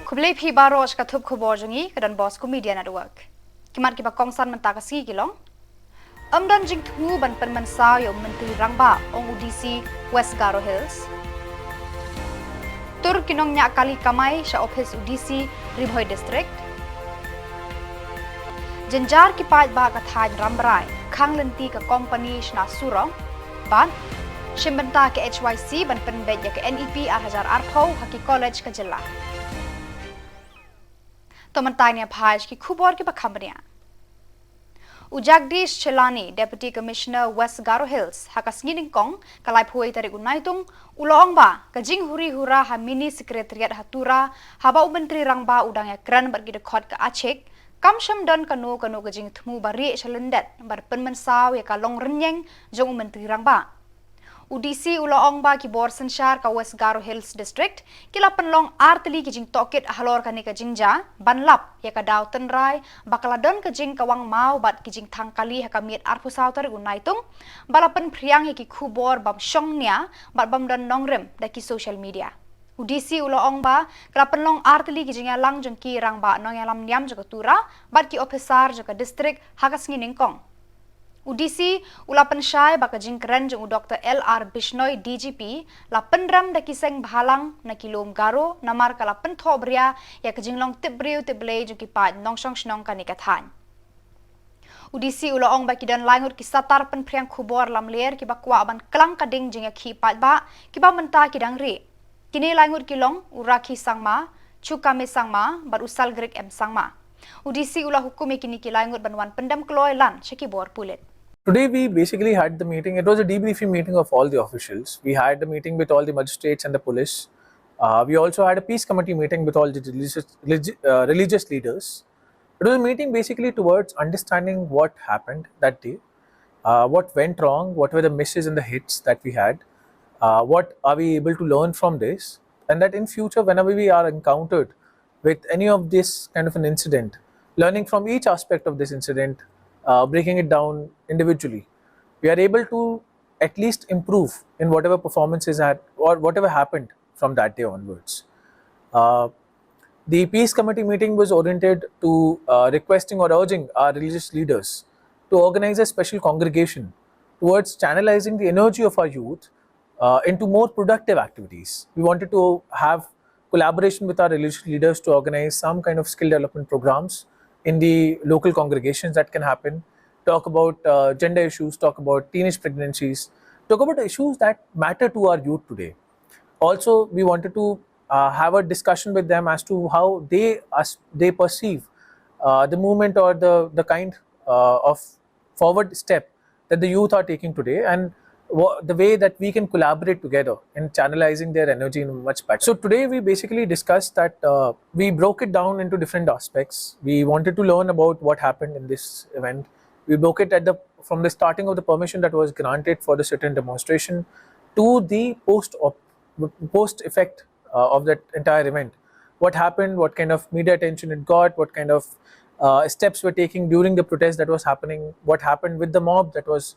Kublai phi baros ka thup khubor jungi kadan boss ku media network. Kimat ki ba kongsan mentaka si kilong. Amdan jing thu ban pen man sa yo menteri rangba ong UDC West Garo Hills. Tur kinong nya kali kamai sa office UDC Ribhoy district. Jenjar ki paj ba ka thaj rambrai khang lenti ka company shna surong. Ban shimbenta ke HYC ban pen beja ke NEP Hajar Arpho haki college ka jilla. Tomantanya phaj ki khubor ki bakhambania. Ujagdish Chelani, Deputy Commissioner West Garo Hills, hakas nginingkong kalai phuai tarik unaitung ulong ba kajing huri hura ha mini secretariat hatura haba menteri rangba udang ya kran bergide khot ka achek kamsham don kanu kajing thmu bari chalendet bar penmen saw ya kalong renyeng jong menteri rangba. UDC ulong ba ki bor senshar ka West Garo Hills district kila penlong artli ki jing tokit halor kani ka jingja banlap ya ka daw tenrai bakaladon ka jing kawang mau bat ki jing thangkali ha ka miet arpu sautar unaitung balapen priang ki khubor bam shongnya bat bam don nongrem da ki social media. UDC ulong ba kila penlong artli ki jing lang jong ki rang ba nong yalam niam jaga tura bat ki officer jaga district hakas nginingkong. UDC ulapan syai baka jingkeren jeng Dr. LR Bishnoi DGP la penram da kiseng bhalang na kilom garo namar kala pentho bria ya kajinglong tibriu tiblei jeng kipat nongsong shnong kanikathan. UDC ulaong baki dan langut kisatar pen priang khubor lam ler ki bakwa ban klang kading jeng ya kipat ba ki ba menta kidang ri. Kini langut kilong uraki sangma chukame sangma bar usal grek em sangma. UDC ulah hukum kini kilangut banwan pendam kloy lan syakibor pulit. Today we basically had the meeting. It was a debriefing meeting of all the officials. We had a meeting with all the magistrates and the police. We also had a peace committee meeting with all the religious leaders. It was a meeting basically towards understanding what happened that day, what went wrong, what were the misses and the hits that we had, what are we able to learn from this, and that in future whenever we are encountered with any of this kind of an incident, learning from each aspect of this incident, breaking it down individually, we are able to at least improve in whatever performances had or whatever happened from that day onwards. The peace committee meeting was oriented to requesting or urging our religious leaders to organize a special congregation towards channelizing the energy of our youth into more productive activities. We wanted to have collaboration with our religious leaders to organize some kind of skill development programs in the local congregations that can happen, talk about gender issues, talk about teenage pregnancies, talk about issues that matter to our youth today. Also, we wanted to have a discussion with them as to how they perceive the movement or the kind of forward step that the youth are taking today, and the way that we can collaborate together in channelizing their energy in much better. So today we basically discussed that we broke it down into different aspects. We wanted to learn about what happened in this event. We broke it from the starting of the permission that was granted for the sit-in demonstration to the post effect of that entire event. What happened, what kind of media attention it got, what kind of steps were taking during the protest that was happening, what happened with the mob that was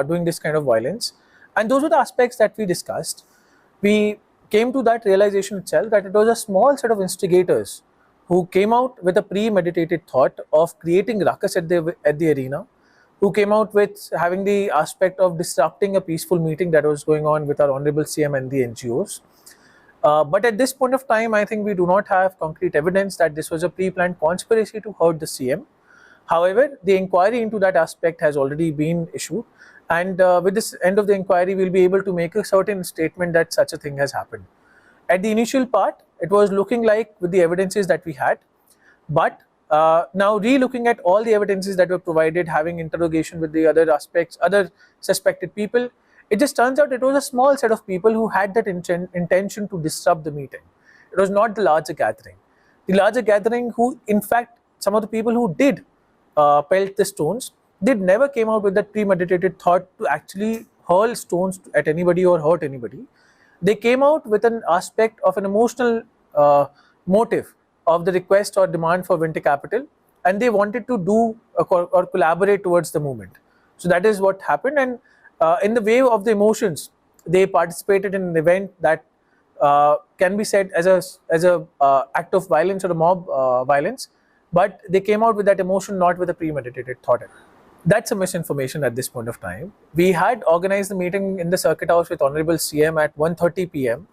doing this kind of violence. And those were the aspects that we discussed. We came to that realization itself that it was a small set of instigators who came out with a premeditated thought of creating ruckus at the arena, who came out with having the aspect of disrupting a peaceful meeting that was going on with our Honorable CM and the NGOs. But at this point of time, I think we do not have concrete evidence that this was a pre-planned conspiracy to hurt the CM. However, the inquiry into that aspect has already been issued, and with this end of the inquiry, we'll be able to make a certain statement that such a thing has happened. At the initial part, it was looking like with the evidences that we had, but now re-looking at all the evidences that were provided, having interrogation with the other aspects, other suspected people, it just turns out it was a small set of people who had that intention to disrupt the meeting. It was not the larger gathering. The larger gathering who, in fact, some of the people who did pelt the stones, they never came out with that premeditated thought to actually hurl stones at anybody or hurt anybody. They came out with an aspect of an emotional motive of the request or demand for winter capital, and they wanted to do or collaborate towards the movement. So that is what happened, and in the wave of the emotions, they participated in an event that can be said as a act of violence or a mob violence, but they came out with that emotion not with a premeditated thought. That's a misinformation at this point of time. We had organized the meeting in the Circuit House with Honorable CM at 1:30 p.m.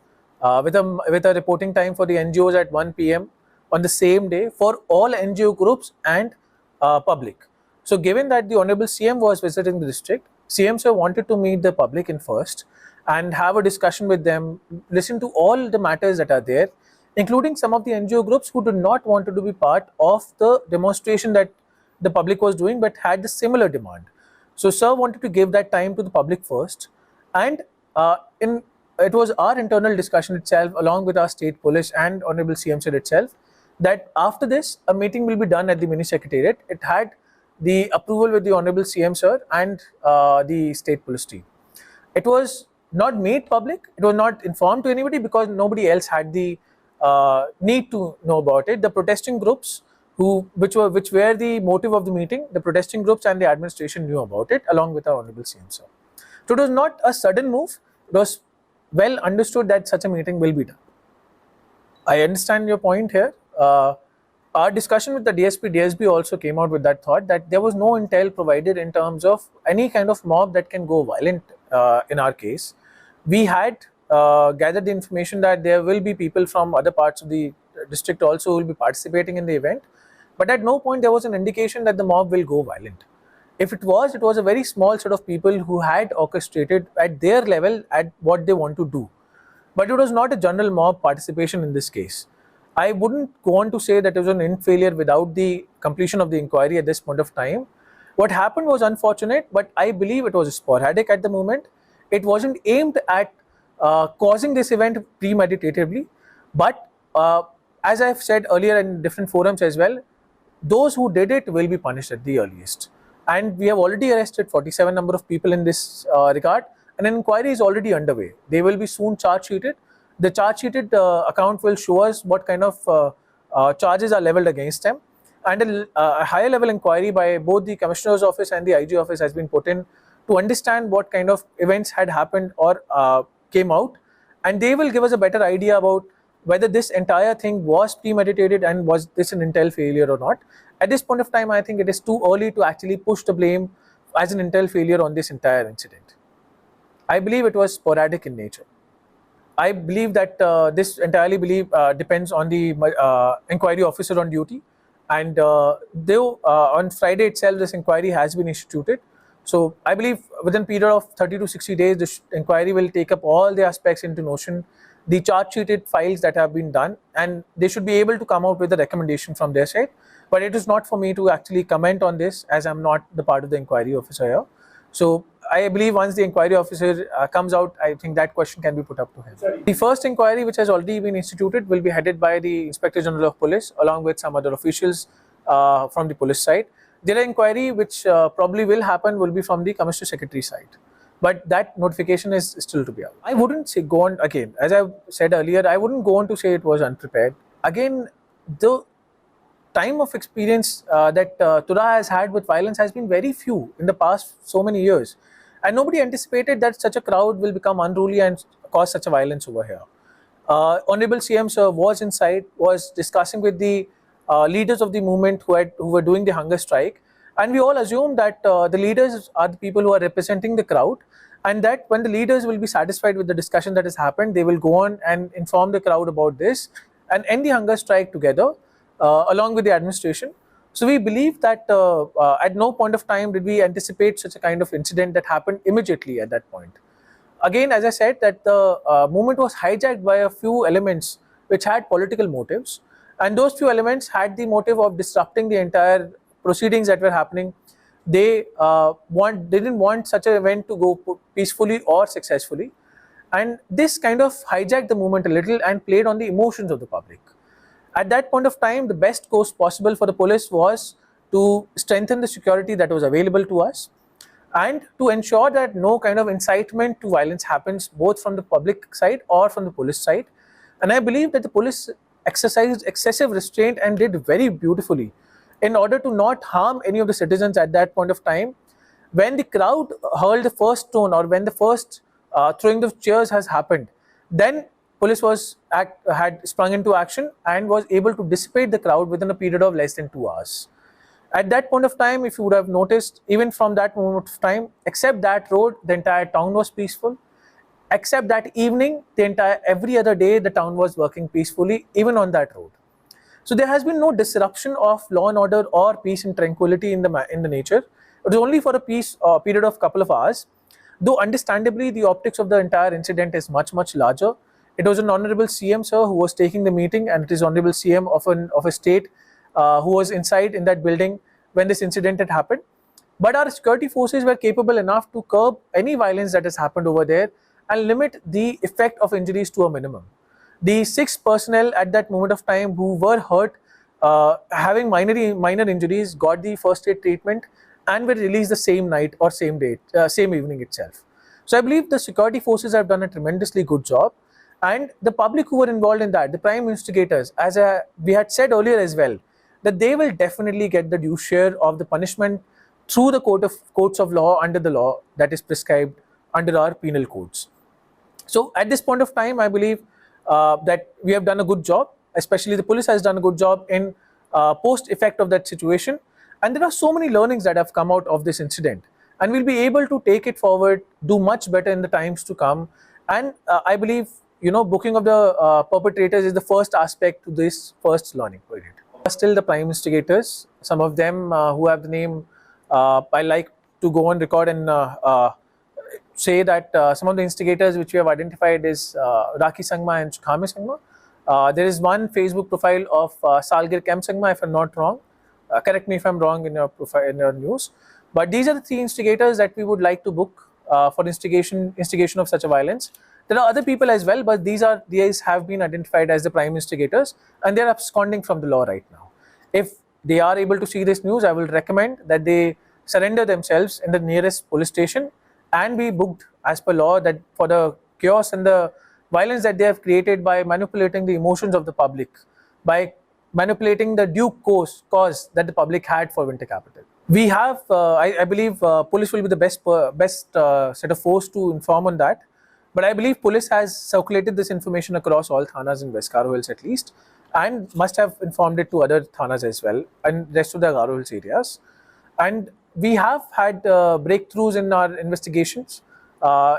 With a reporting time for the NGOs at 1 p.m. on the same day for all NGO groups and public. So given that the Honorable CM was visiting the district, CM sir wanted to meet the public in first and have a discussion with them, listen to all the matters that are there, including some of the NGO groups who did not want to be part of the demonstration that the public was doing but had the similar demand. So sir wanted to give that time to the public first, and it was our internal discussion itself along with our state police and Honorable CM sir itself that after this a meeting will be done at the mini secretariat. It had the approval with the Honorable CM sir and the state police team. It was not made public, it was not informed to anybody because nobody else had the need to know about it. The protesting groups which were the motive of the meeting, the protesting groups and the administration knew about it along with our Honorable CM sir. So it was not a sudden move, it was well understood that such a meeting will be done. I understand your point here. Our discussion with the DSP, DSB also came out with that thought that there was no intel provided in terms of any kind of mob that can go violent in our case. We had gathered the information that there will be people from other parts of the district also who will be participating in the event, but at no point there was an indication that the mob will go violent. If it was a very small set of people who had orchestrated at their level at what they want to do. But it was not a general mob participation in this case. I wouldn't go on to say that it was an end failure without the completion of the inquiry at this point of time. What happened was unfortunate, but I believe it was sporadic at the moment. It wasn't aimed at causing this event premeditatively, but as I've said earlier in different forums as well, those who did it will be punished at the earliest. And we have already arrested 47 number of people in this regard, and an inquiry is already underway. They will be soon charge sheeted. The charge sheeted account will show us what kind of charges are leveled against them, and a higher level inquiry by both the Commissioner's office and the IG office has been put in to understand what kind of events had happened or came out, and they will give us a better idea about whether this entire thing was premeditated and was this an intel failure or not. At this point of time, I think it is too early to actually push the blame as an intel failure on this entire incident. I believe it was sporadic in nature. I believe that this entirely depends on the inquiry officer on duty, and though on Friday itself this inquiry has been instituted, so I believe within a period of 30 to 60 days this inquiry will take up all the aspects into notion, the charge sheeted files that have been done, and they should be able to come out with a recommendation from their side. But it is not for me to actually comment on this as I'm not the part of the inquiry officer here. So I believe once the inquiry officer comes out, I think that question can be put up to him. Sorry. The first inquiry, which has already been instituted, will be headed by the Inspector General of Police along with some other officials from the police side. The other inquiry, which probably will happen, will be from the Commissioner Secretary side. But that notification is still to be out. I wouldn't say go on again, as I said earlier, I wouldn't go on to say it was unprepared. Again, the time of experience that Tura has had with violence has been very few in the past so many years. And nobody anticipated that such a crowd will become unruly and cause such a violence over here. Honorable CM sir was inside, was discussing with the leaders of the movement who were doing the hunger strike. And we all assume that the leaders are the people who are representing the crowd, and that when the leaders will be satisfied with the discussion that has happened, they will go on and inform the crowd about this and end the hunger strike together along with the administration. So we believe that at no point of time did we anticipate such a kind of incident that happened immediately at that point. Again, as I said, that the movement was hijacked by a few elements which had political motives, and those few elements had the motive of disrupting the entire proceedings that were happening. They didn't want such an event to go peacefully or successfully, and this kind of hijacked the movement a little and played on the emotions of the public. At that point of time, the best course possible for the police was to strengthen the security that was available to us and to ensure that no kind of incitement to violence happens both from the public side or from the police side. And I believe that the police exercised excessive restraint and did very beautifully in order to not harm any of the citizens at that point of time. When the crowd hurled the first stone or when the first throwing of chairs has happened, then police had sprung into action and was able to dissipate the crowd within a period of less than 2 hours. At that point of time, if you would have noticed, even from that moment of time, except that road, the entire town was peaceful. Except that evening, every other day, the town was working peacefully, even on that road. So there has been no disruption of law and order or peace and tranquility in the nature. It was only for a period of couple of hours. Though understandably, the optics of the entire incident is much larger. It was an honorable CM, sir, who was taking the meeting, and it is honorable CM of a state who was inside in that building when this incident had happened. But our security forces were capable enough to curb any violence that has happened over there and limit the effect of injuries to a minimum. The 6 personnel at that moment of time who were hurt, having minor injuries, got the first aid treatment and were released the same night or same evening itself. So I believe the security forces have done a tremendously good job, and the public who were involved in that, the prime instigators, as we had said earlier as well, that they will definitely get the due share of the punishment through the courts of law under the law that is prescribed under our penal codes. So at this point of time, I believe that we have done a good job, especially the police has done a good job in post effect of that situation. And there are so many learnings that have come out of this incident, and we'll be able to take it forward, do much better in the times to come. And I believe, booking of the perpetrators is the first aspect to this first learning period. Still the prime instigators, some of them who have the name, I like to go on record and say that some of the instigators which we have identified is Rakhi Sangma and Khame Sangma. There is one Facebook profile of Salgir Kem Sangma, if I'm not wrong. Correct me if I'm wrong in your profile, in your news. But these are the 3 instigators that we would like to book for instigation of such a violence. There are other people as well, but these have been identified as the prime instigators, and they are absconding from the law right now. If they are able to see this news, I will recommend that they surrender themselves in the nearest police station and be booked as per law, that for the chaos and the violence that they have created by manipulating the emotions of the public, by manipulating the due cause that the public had for winter capital. We have, I believe, police will be the best set of force to inform on that. But I believe police has circulated this information across all thanas in West Garo Hills at least, and must have informed it to other thanas as well and rest of the Garo Hills areas. And we have had breakthroughs in our investigations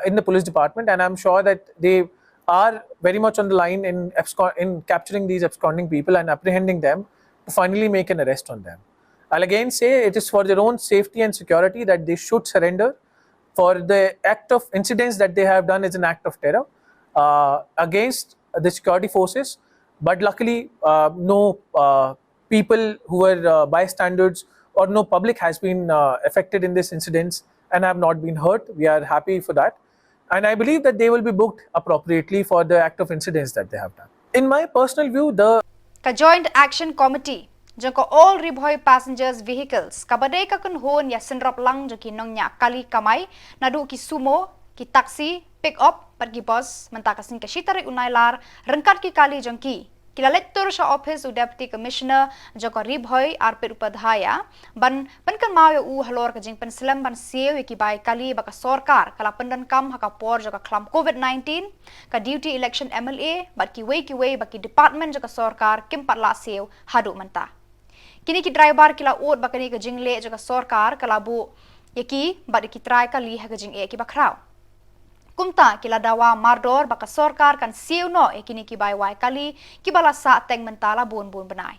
in the police department, and I'm sure that they are very much on the line in capturing these absconding people and apprehending them to finally make an arrest on them. I'll again say it is for their own safety and security that they should surrender. For the act of incidents that they have done is an act of terror against the security forces. But luckily, no people who were bystanders or no public has been affected in this incidents and have not been hurt. We are happy for that. And I believe that they will be booked appropriately for the act of incidents that they have done. In my personal view, the Joint Action Committee jangko all Ribhoy passengers vehicles kabadai ka kunhon ya senrop lang jaki nong nya kali kamai nadu ki sumo ki taxi pick up pergi bus mentakasin ke shitari unailar rengkat ki kali jangki kilalettur sa office u deputy commissioner jangko Ribhoy arpit upadhaya ban penkan mau ya u halor ka jing penslam ban sieu ki bai kali baka sorkar kala pendan kam haka por jaka klam covid-19 ka duty election MLA bat ki wei baki department jaka sorkar kimpat la sieu hadu menta. Kini ki driver kila ot bakani ka jingle jaga sorkar kala bu yaki bad ki try kali ha ka jing e ki bakrau. Kumta kila dawa mardor baka sorkar kan siu no e kini ki bai wai kali ki bala sa teng mentala bun benai.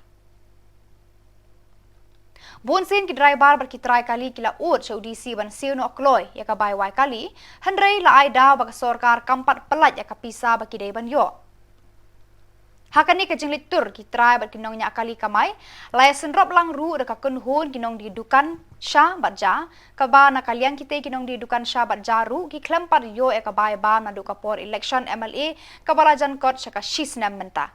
Bun sin ki driver bar ki try kali kila ot sa udisi ban siu no kloy ya ka bai wai kali handrei la ai da baka sorkar kampat pelat ya ka pisa baki dei ban yo. Hakani ka jinglit tur ki try bat kinong nya kali kamai laya senrop lang ru da ka kunhun kinong di dukan sha batja ka ba na kaliang kite kinong di dukan sha batja ru ki klempar yo e ka bai ba na du ka por election MLA ka balajan kot saka shisnam menta.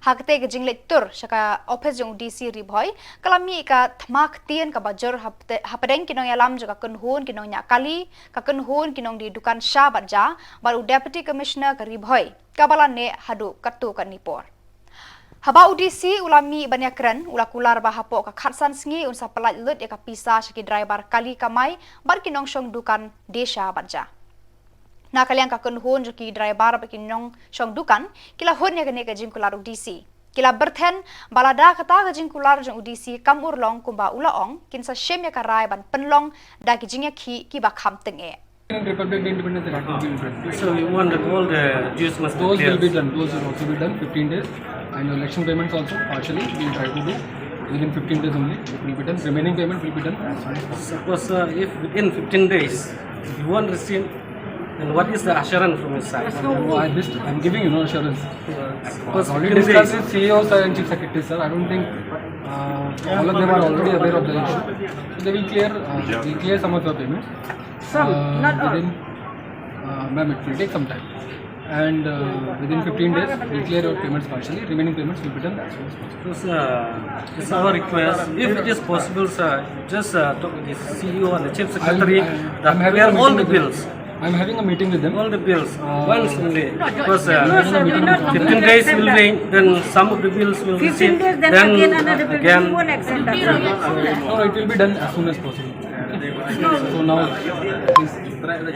Hakte ka jinglit tur saka office jong DC Ribhoy kalami ka thmak tien ka bajor hapadeng kinong yalam jaka kunhun kinong nya kali ka kunhun kinong di dukan sha batja baru deputy commissioner ka Ribhoy kabala ne hadu katu kan nipor. Haba udisi ulami banyakran ulakular bahapo ka khatsan sngi unsa pelat lut ya ka pisa saki driver kali kamai bar kinong shong dukan desha batja. Na kalian ka kunhon joki driver bakin nyong shong dukan kila hon ya gane ka jingkular UDC. Kila berten balada kata ka jingkular jong UDC kam urlong kumba ulaong kinsa shem ya karai ban penlong da kijingya ki ba kham tenge. Republic Day Independence Day will be implemented. So you want that all the dues must Those be will cleared. be done. Those will also be done 15 days. And election payments also partially we will try to do within 15 days only. It will be done. Remaining payment will be done as soon as possible. Suppose if within 15 days if you won't receive, then what is the assurance from his side? So I'm giving you no assurance. Suppose Already 15 discussed days. with CEOs and chief secretaries, sir. I don't think all of them are already aware of the issue. So they will clear some of your payments. Some, not all. Ma'am, it will take some time. And within 15 days, we'll clear your payments partially. Remaining payments will be done as soon as possible. Because it's our request. If it is possible, sir, just talk with the CEO and the chief secretary that clear all the bills. I'm having a meeting with them. All the bills once only. Because No, sir, we not 15 days will wait, then some of the bills will 15 receive. days, then again another bill. We won't accept that. No, it will be done as soon as possible. So now, please. Let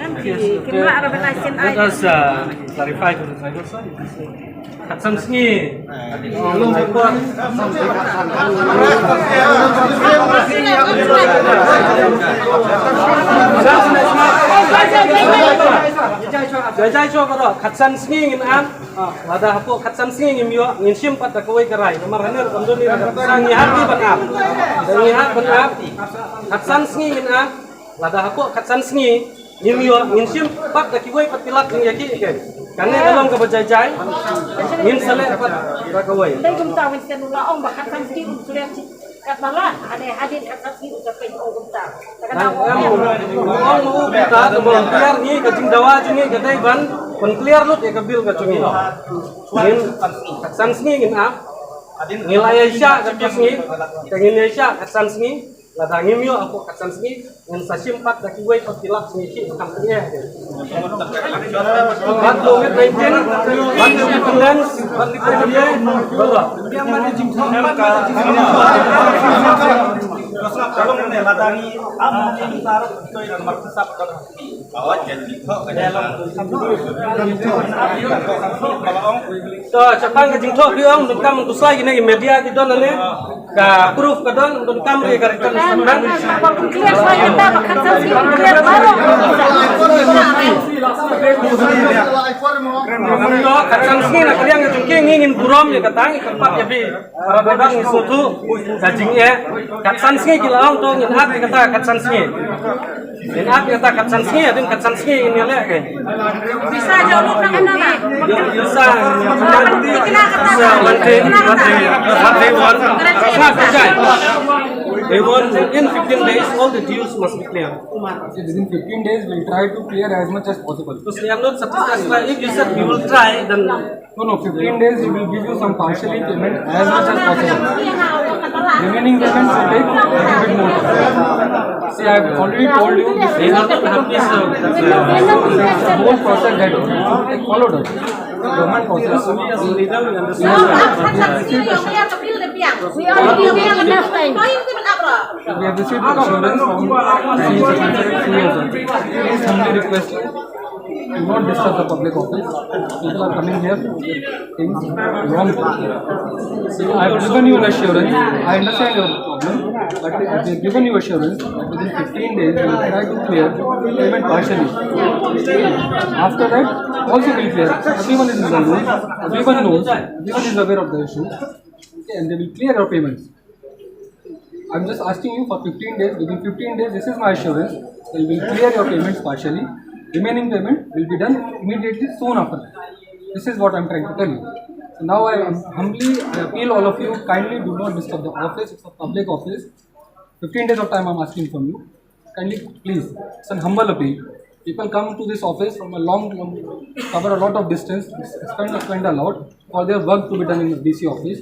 us clarify to the driver, sir. Katsam Sngi. Jajai cho ko Katsan Sngi ngin an. Lada hapo Katsan Sngi ngim yo ngin sim pat ka wai karai. Kamar haner kondo ni sangi hati ban ap. Sangi hat ban ap. Katsan Sngi ngin an. Lada hapo Katsan Sngi ngim yo ngin sim pat ka kiwai pat pilak ng yaki ke. Karena dalam ka bajai ngin sale pat ka wai. Đây chúng ta mình sẽ nói ông bà khát sang kia cũng chưa cắt mà là anh ấy hadin cắt sang kia cũngจะเป็นông chúng ta. Cái nào Ang mau kita kebon clear ni kacing dawa jungi kadai ban kon clear lut ya kabil kacungi. Ngin Katsan Sngi ngin ap. Nilai Asia katus ngi, kengin Asia Katsan Sngi. Lada ngim yo aku Katsan Sngi ngin sasim pat daki wai patilak sngi ki kampanye. Bat COVID-19, bat independence, bat liberty, bawa. Yang mana jingkong kalau mengenai ladani am besar itu yang maksud bahwa jadi ke dalam So, cepat ke jingkong dia untuk kamu untuk saya ini media kita nane, ka proof kita untuk kamu ya karikan sebenarnya. clear saya kita bà khát sang kia clear baru. Yo, Katsan Sngi nak kalian yang jengking ingin buram ya katang tempat ya bi. Para bedang isutu dagingnya. Katsan Sngi kila orang tu ingin hati kata Katsan Sngi. Ingin hati kata Katsan Sngi, ada Katsan Sngi ini leh ke. Bisa jauh nak kena lah. Bisa, bisa one day. They want in 15 days all the dues must be clear. Within 15 days, we'll try to clear as much as possible. Because they are not satisfied. If you said we will try, then No, 15 days we will give you some partially payment as much as possible. Remaining payments will take a little bit more time. See, I have already told you they are not happy. the whole process that you followed us. Government process. We already have enough time. We have received assurance from CEOs. Please humbly request you, do not disturb the public office. People are coming here with things wrong. See, I have given you an assurance. I understand your problem, but I have given you assurance that within 15 days we will try to clear payment partially. After that, also we will clear. Everyone is in the loop. Everyone knows. Everyone is aware of the issue. Okay, and they will clear your payments. I'm just asking you for 15 days. Within 15 days, this is my assurance. We will clear your payments partially. Remaining payment will be done immediately soon after that. This is what I'm trying to tell you. So now I appeal all of you, kindly do not disturb the office. It's a public office. 15 days of time I'm asking from you. Kindly, please, it's an humble appeal. People come to this office from a long, cover a lot of distance, spend a lot for their work to be done in the DC office.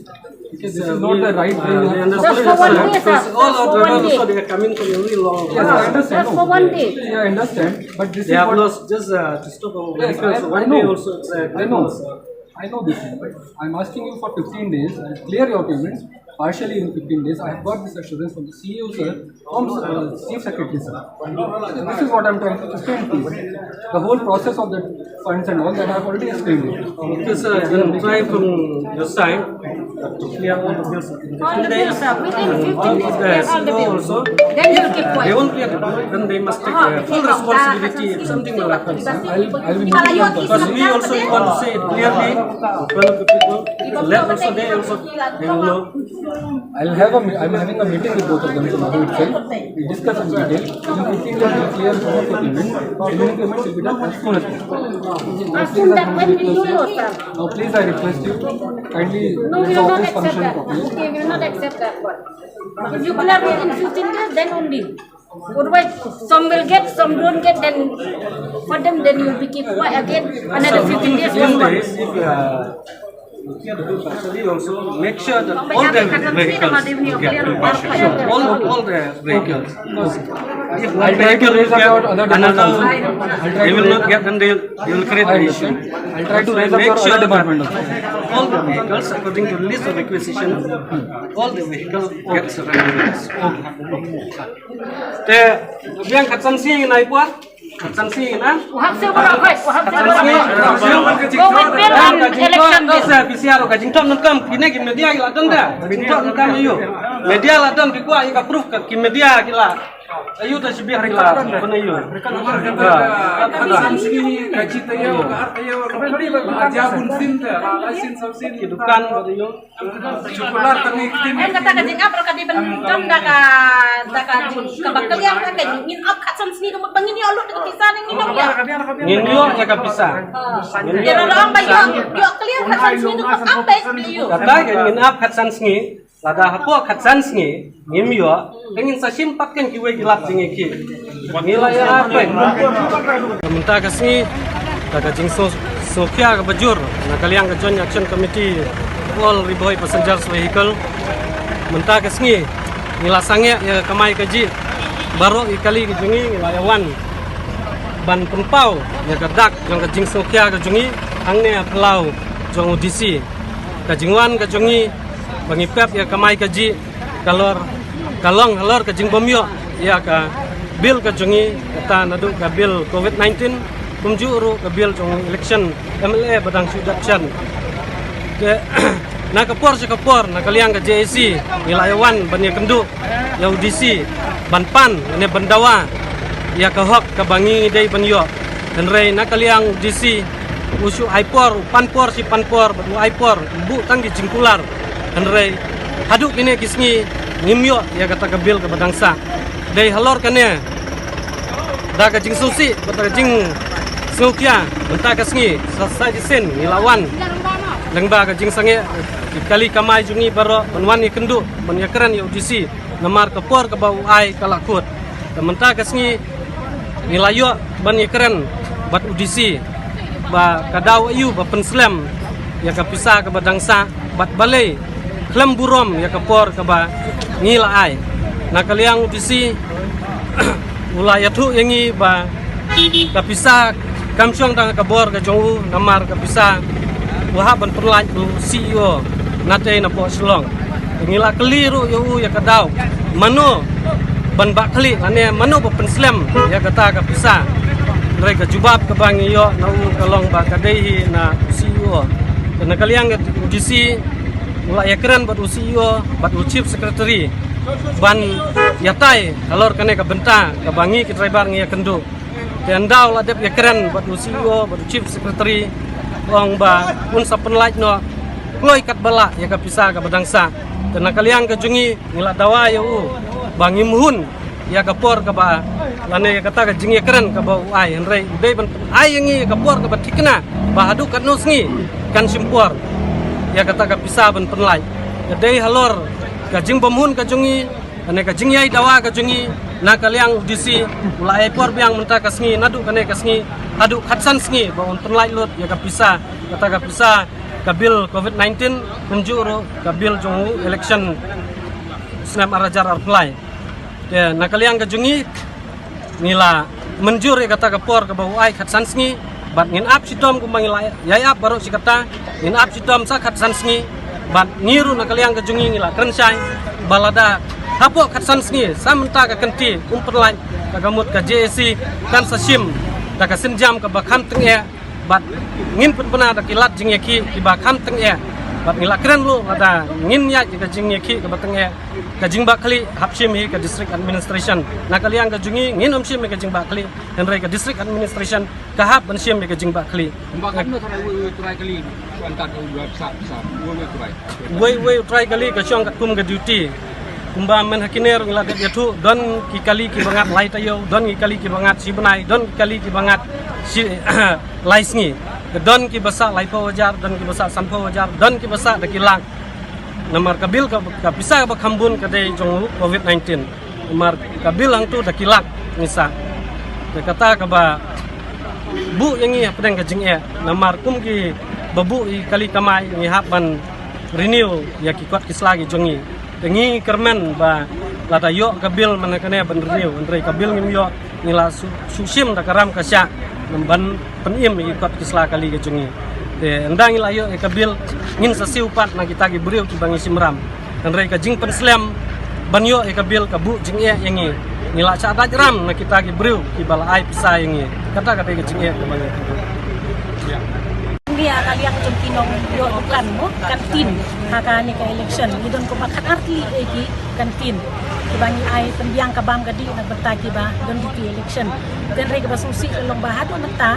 Okay, this is not the right way. You have to Just for 1 day, sir. Because all Just our for 1 drivers day. also they are coming from a really long. Yes, I understand. Just for 1 day. Yeah, I understand. But this They is have what lost just to stop our Yes, vehicles. I One know. day also it's I know. I know this, but I'm asking you for 15 days and clear your payments partially in 15 days. I have got this assurance from the CEO sir, from Chief Secretary sir. This is what I'm trying to explain to you. The whole process of the funds and all that I have already explained it. Okay, sir, then try from your side to clear all the bills. All the bills, sir. Within 15 days, The clear all the CEO bills. also, Then you keep they quiet. won't clear the bill, then they must take full responsibility if something will happen. I'll be Kalau you Because we also want to say it clearly, well to people, let also they will know. I'm having a meeting with both of them tomorrow itself. We discuss in detail. In 15 days we'll clear some of the payment. Remaining payment will be done as soon as possible. as soon that when we do yourself. Now please I request you, kindly No, let we the will not office accept function that. properly. Okay, we will not accept that one. If you clear within 15 days, then only. Otherwise, some will get, some don't get, then for them, then you will be keep quiet again. Another 15 days, one month. If you clear the bill partially, also make sure that all the vehicles get all the vehicles. If one I'll try to vehicle raise will about get other demands another, also. they will not get, then they will create I the issue. understand. I'll try to So raise up make your sure other that department also. all the vehicles, according to the list of requisition, all the vehicles get surrendered. Yang katsan sing na ipuan, katsan sing na. Wahab siya ba rin? Wahab siya ba rin? Go with bill and election bill. Saya bisiaro kajing tom nangkam kini ki media kila tanda. Kajing tom nangkam ayo. Media la dan ki kuah ika proof ki media kila. Ayo dah sibih kila pun ayo. Dukan ayo. Ang kata kajing up kadi benton daka kabakalian kay ngin up katsan sini kamag bangin ni alot dekat pisan ni nom ya. Nginyo jaga pisah. Pero orang bayo yo clear katsan sini kamag up bes yo. Kata ngin up katsan sngi. Lada hapo katsan sngi. Ngimyo ngin sa simpat kan kiwe gilap jingi ki. Nilai apa? Minta kasih kata jingso Sofia ke bajur nak kalian ke Joint Action Committee all riboy passengers vehicle mentah kesngi nilasangnya ya kamai kaji baru ikali kejungi ngelayawan ban penpau ya kedak yang kejing Sofia kejungi angne pelau jong audisi kejingwan kejungi bangipep ya kamai kaji kalong halor kejing bomyo ya ka bil kejungi kata nadu ka bil COVID-19 kumjuru ke bil jong election MLA badang sudaction ke na kapor na kaliang ke JAC wilayawan ban ya kendu ya audisi ban pan ne bandawa ya ke hok ke bangi dei ban yo dan rei na kaliang audisi usu aipor panpor si panpor badu aipor bu tang di jingkular dan rei haduk ini kisngi ngimyo ya kata ke bil ke badang sa dei halor kane da ke jing susi kata ke jing Sofia, mentah kesngi, selesai disin, nilawan, lengba kajing sange, kali kamai jungi baru menwan kendu, menyekran ya audisi, namar kepor ke bau ai kalakut, mentah kesngi, nilayo menyekran, bat audisi, ba kadau ayu, ba penslam, ya kepisah ke badangsa, bat balai, klem burom ya kepor ke ba ngila ai, nak kaliang audisi, ulayatu yangi ba kepisah kamsyong tang kabor ka jongu namar ka bisa wahab ban perlaj lu CEO nate na po slong ngila keliru yo ya kadau mano ban bak kli ane mano pa penslam ya kata ka bisa mereka jubab ka bang yo na u kalong ba kadai na CEO na kaliang audisi mulai ya keren buat CEO buat chief secretary ban yatai alor kane ka benta ka bangi ki driver ngi kendu Tendau lah dep ya keren buat CEO, buat chief secretary, orang ba pun sapen light no, kloi kat bala ya kapisah ke badangsa. Dan kalian kejungi ngilak dawa ya bangi muhun ya kapor ke ba, lane ya kata kejungi ya keren ke ba ai henrei udai ban ai yangi kapor ke ba tikna, ba hadu kat nusngi kan simpor ya kata kapisah ban penlai. Jadi halor kejing pemuhun kejungi, ane kejing yai dawa kejungi. Na kaliang audisi mulai ekor biang mentah kasngi nadu kane kasngi adu khatsan sngi baun penlai lut ya kapisa kata kapisa kabil COVID-19 kunjuru kabil jongu election snam arajar arplai ya na kaliang kejungi nila menjur ya kata kapor ke bau ai khatsan sngi bat ngin ap sidom kumang yai ap baru si kata ngin ap sidom sa khatsan sngi bat ngiru na kaliang ka jungi ngila krensyai balada hapo katsan sngi samenta ka kanti umperlai ka gamut ka JSC kan sasim da ka sinjam ka bakam teng e bat ngin pena da kilat jing yaki ki bakam teng e bat ngila kren lu ada ngin ya ka jing yaki ka bateng e ka jing bakli hapsim hi ka district administration na kaliang ka jungi ngin umsim ka jing bakli dan rai ka district administration ka hap bansim ka jing bakli Wei try kali ka syong kat kum ka duty kumba men hakiner ngila kat yatu don ki kali ki bangat lai tayo don ki kali ki bangat si benai don ki kali ki bangat si lai sngi don ki basa lai po wajar don ki basa san po wajar don ki basa da kilang namar kabil ka bisa ba khambun ka dei jong COVID-19 namar kabil hang tu da kilak ngisa ka kata ka ba bu yang ni pedang ka jing e namar kum ki babu i kali kamai ngi hapan renew ya ki kwat kislagi jongi tengi kermen ba lata yo kabil manakane ban renew andre kabil ngim yo ngila susim da karam kasya namban penim i kwat kisla kali ke jongi te ndang ila yo kabil ngin sasiu pat na kita gi buriu ki bangi simram andre ka jing pen slam ban yo kabil kabu jing e yangi ngila cha da ram na kita gi buriu ki bala ai pisa yangi kata kata ke jing e ka bangi dia kalian jom kinong yo bukan mo kantin hakani ka election idon ko makat arti eki kantin kibangi ai pembiang ka bam gadi na bertaki ba don di election dan rega basusi long bahado menta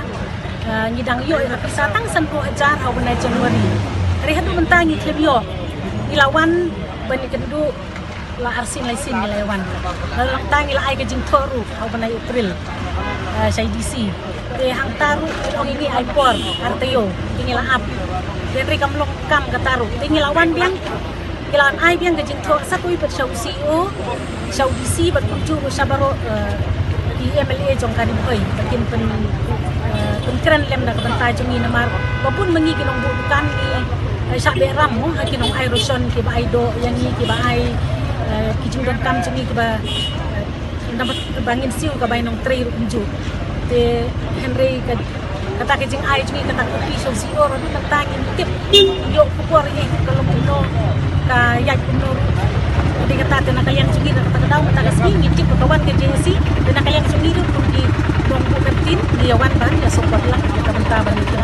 ngidang yo ira pisatang san ko ajar au na Januari rehadu mentangi klebio ilawan bani kendu la arsin laisin ilawan lalang tangi la ai ka jing toru au na April saya DC hang taru ong ini aipor arteo tinggal ap dan reka melong kam kataru tinggal lawan biang kilawan ai biang gajing to satu ibat show CEO show DC berkunjung sabaro di MLA jong kadi boy takin keren lem dak bentai jong ini mar walaupun mengi kinong bukan ni sabe ram mo kinong aeroson ki ba aido yang ni ki ba ai kijing dan kam jong ni ki ba dapat bangin siu ka bainong tray kunju te Henry kata kejing ai cumi kata kopi so si oro tu tangin tip yo kupor ye kalau puno ka yai puno de kata tena kayang cumi kata kadau kata kasmi tip kawan ke JC tena kayang cumi tu di dong bukatin dia wan ban ya sobat lah kata benta ban itu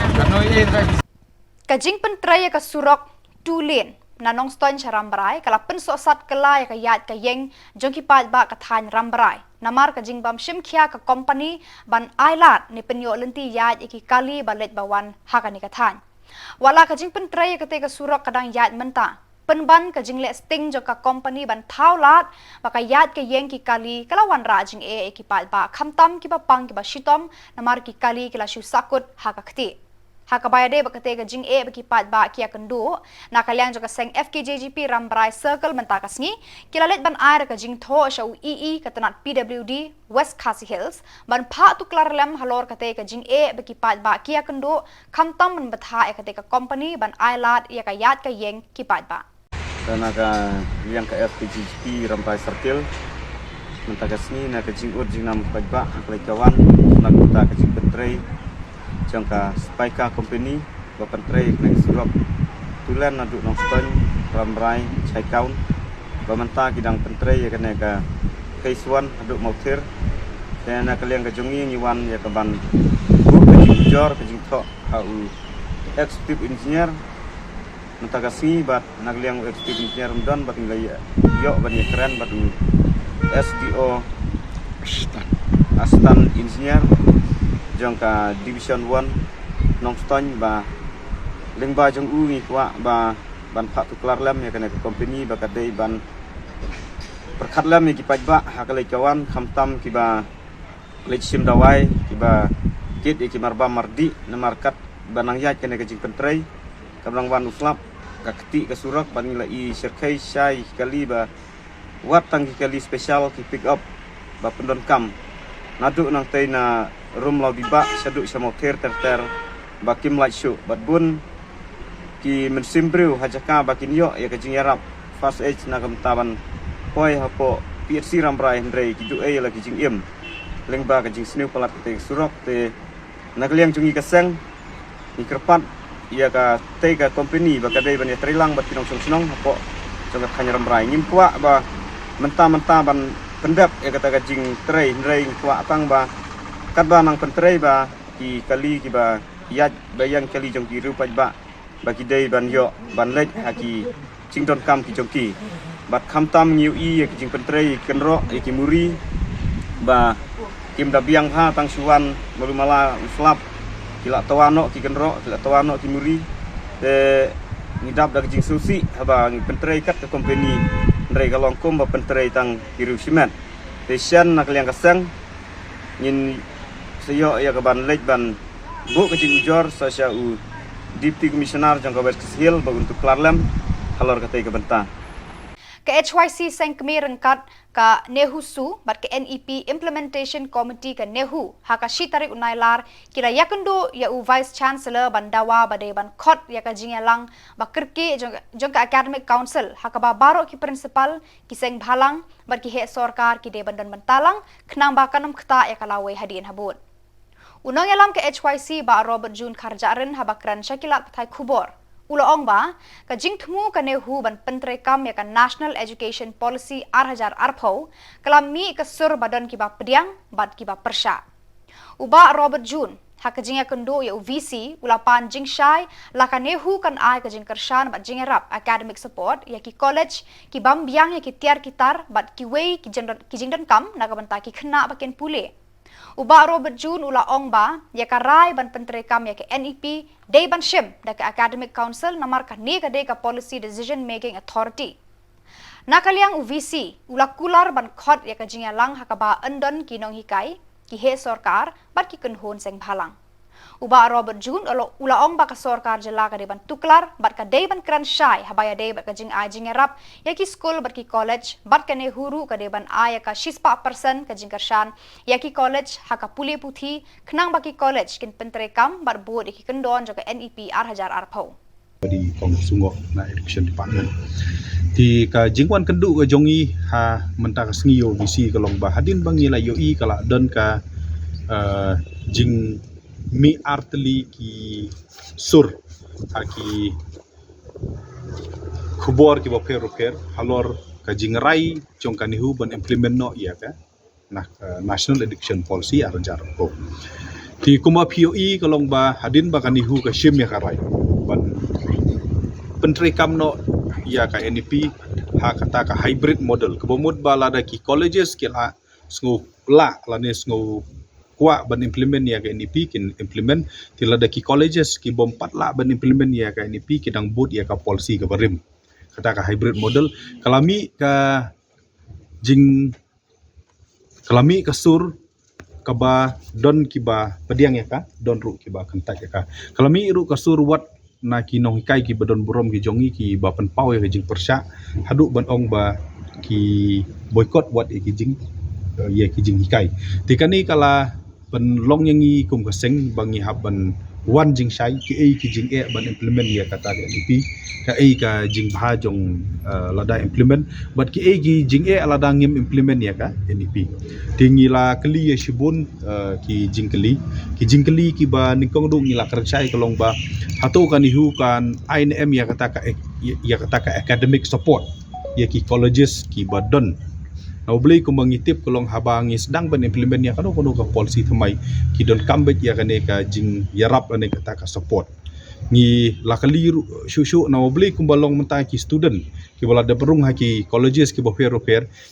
Kajing pentraya ka surok tulen nanong ston charambarai kala pensosat kala ka yat ka yeng jongki pat ba ka than rambarai namar ka jing bam shim khia ka company ban ailat ni penyo lenti yat iki kali balet bawan hakani ka than wala ka jing pentraya ka te ka surok kadang yat menta penban ka jing le sting jo ka company ban thaulat ba ka yat ka yeng ki kali kala wan ra jing e iki pat ba khamtam ki ba pang ki ba shitom namar ki kali kila shu sakut hakakti Hakabaya bakate ka jing e baki pat ba kia kendu na kaliang joka seng FKJGP Rambrai Circle mentakasngi kilalet ban air ka jing tho sha UEE katanat PWD West Khasi Hills ban pha tu klarlem halor kate ka jing e baki pat ba kia kendu khamtam men batha e kate ka company ban ailat ya ka yat ka yeng ki pat ba karena ka yang ka FKJGP Rambrai Circle mentakasngi na ka jing ur jing nam pat ba aklai kawan na kota ka jing betrai jangka Spika Company bapan tray nek surok tulen naduk nong ston Rambrai chai kaun bamanta kidang pentray ya kene ka kaisuan aduk mautir dan na kaliang ka jongi ngiwan ya ka ban bu ka jor ka jing tho au executive engineer mentakasi bat na kaliang executive engineer mdan bat ngai yo ban ya keren bat SDO Astan engineer jangka division 1 nong ston ba lengba jong u ni kwa ba ban pha tu klar lam ya kana company ba kadai ban perkhat lam ki paj ba hakale kawan khamtam ki ba lechim dawai ki ba kit ki marba mardi na markat banang ya kana ka jing pentrai kablang wan uslap ka keti ka surak ban la i serkai sai kali ba wat tang ki kali special ki pick up ba pendon kam nadu nang tai na rum lau diba saduk sama ter bakim light show bat bun ki mensimbriu hajaka bakin yo ya kajing yarap fast edge na kamtaban poi hapo PSC Rambrai Hendrei ki du e la kajing im lengba kajing sniu palat te surok te nakliang jungi kaseng ni kerpat ia ka te ka company ba ka dei ban trilang bat kinong sung hapo jong ka khanyaram rai ngim kwa ba menta ban pendap ia kata ka jing trei nrei kwa tang ba kat ba nang pentrei ba ki kali ki ba yat bayang kali jong ki rupa ba ki dei ban yo ban lek aki jing don kam ki jong ki bat kham tam ngiu i ki jing pentrei kenro ki muri ba kim da biang ha tang suan malumala slap kila tawano ki kenro kila tawano ki muri ngidap da jing susi haba ngi pentrei kat ke company ndrei galong kom ba pentrei tang kiru simen tesian nak liang kasang ngin seyo ya ke ban lek ban bu ke jing ujor sa u deputy commissioner jang ka west hill ba untuk klarlam halor katai ke benta ke HYC seng kemi rengkat ka Nehu Su bat ke NEP Implementation Committee ke Nehu haka shitarik unailar kira yakendo ya u Vice Chancellor bandawa bade ban khot ya ka jingelang ba kerke jong ka Academic Council haka ba baro ki principal ki seng bhalang bat ki he sarkar ki de bandan bantalang khnang ba kanam khta ya kalawai hadin habut unang yalam ke HYC ba Robert June Kharjaren habakran shakilat pathai khubor Uloong ba, ka jingtmu ka Nehu ban pentrekam ya ka National Education Policy Arhajar Arpo, kalami ka sur badan kiba pediang, bad kiba persya. Uba Robert June, haka jingya kendo ya UVC, ulapan jingshai, laka Nehu kan ay ka jingkershan bad jingerap academic support, ya ki college, ki bambiang ya ki tiar kitar, bad ki wei ki jingdan kam, nakabanta ki kena bakin pule. Uba Robert June ulaong ba, ya ka rai ban pentrekam ya ka NEP, day ban shim da ka Academic Council namar ka ni ka day ka Policy Decision Making Authority. Nakaliang UVC, ulakular ban khot ya ka jingyalang hakaba endon kinong hikai, ki he sorkar, bat ki kenhon seng bhalang. Uba Robert June ulaong ba ka sorkar jela ka day ban tuklar, bat ka day ban kran syai, habaya day bat ka jing ay jingerap, ya ki school bat ki college, bat ka ne huru ka day ban ay ka shispa person ka jingkershan, ya ki college haka puli puthi, kenang ba ki college kin pentrekam, bat board ki kendon jo ka NEP Arhajar Arpo. Di Kong Sungok na Education Department. Thì ka jingwan kendu ka jongi ha menta ka sngiyo visi ka long ba hadin bangi la yo I kala don ka jing mi artli ki sur aki khubor ki boker halor ka jingrai jong ka nihu ban implement no ya ka National Education Policy Arhajar Arpo. Thì kuma POE ka long ba hadin ba ka nihu ka shim ya ka rai ban pentrekam no ya ka NEP ha kata ka hybrid model kebomud bala da ki colleges kila sngu la lane sngu kwa ban implement ya ka NEP kin implement tila da ki colleges ki bom pat la ban implement ya ka NEP kidang boot ya ka policy ka barim kata ka hybrid model kalami ka jing kalami ka sur kaba don kiba pediang ya ka don ru kiba kantak ya ka kalami ru ka sur wat na kinong hikai ki badon burom ki jongi ki ba pen pau ya jing persya hadu ban ong ba ki boycott wat ki jing ya ki jing hikai tikani kala pen long yangi kum ka seng bangi haban wan jing shai ki jing ban implement ya kata NEP ka ka jing bha jong lada implement but ki jing lada ngim implement ya ka NEP tingila kali ya shibun ki jing kali ki ba nikong dung ngila kerjai kalong ba atau kan ihu kan INM ya kata ka academic support ya ki colleges ki badon na boleh ko mangitip kolong habangi sedang ban implement ya kano ka policy thamai ki don kambet ya kane ka jing yarap ane kata ka support ni lakali shushu na boleh ko balong menta ki student ki bala da berung haki colleges ki bofer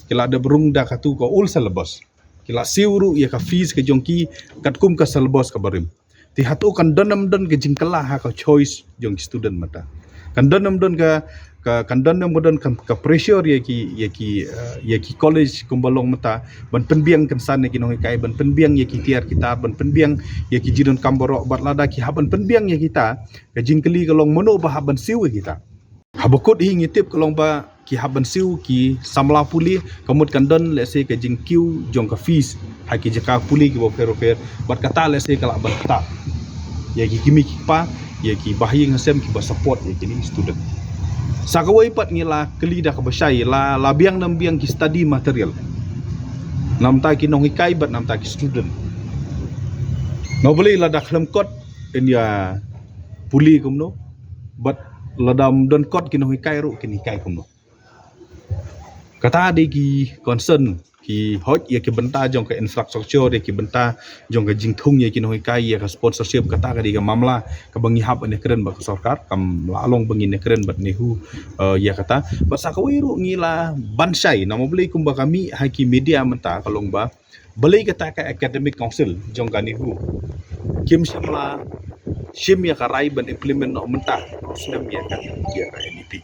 kila da berung da katu ko ul syllabus kila siuru ya ka fees ke jongki katkum ka syllabus ka barim ti hatu kan donam don ke jingkala ha ka choice jong student mata kan donam don ka kandan modern ka pressure ya ki college kumbalong mata ban penbiang kan san ki nong kai ban penbiang ya ki tiar kita ban penbiang ya ki jidon kamboro bat lada ki haban penbiang ya kita ka jingkeli kalong mono ba haban siu kita habakut hi ngitip kalong ba ki haban siu ki samla puli kamut kandan let's say ka jingkiu jong ka fees ha ki jaka puli ki bofer bat kata let's say kala ban kata ya ki kimi pa ya ki bahing hasem ki ba support ya ki student sakawai pat ngila kelida ka basai la biang nam biang ki study material nam ta ki nong hikai bat nam ta ki student no boleh la dak lam kot in ya puli kumno but ladam don kot kino hikai ru kini kai kumno kata de ki concern ki hot ye ki benta jong ke infrastructure de ki benta jong ke jingthung ye kino hikai ye ka sponsorship kata ka di ka mamla ka bangi hab ne keren ba sarkar kam la long bangi ne keren bat nehu ya kata basa ka wiru ngila bansai namo beli kumba kami haki media menta kalong ba beli kata ka academic council jong ka nehu kim simla shim ya karai ban implement no menta snem ya ka NEP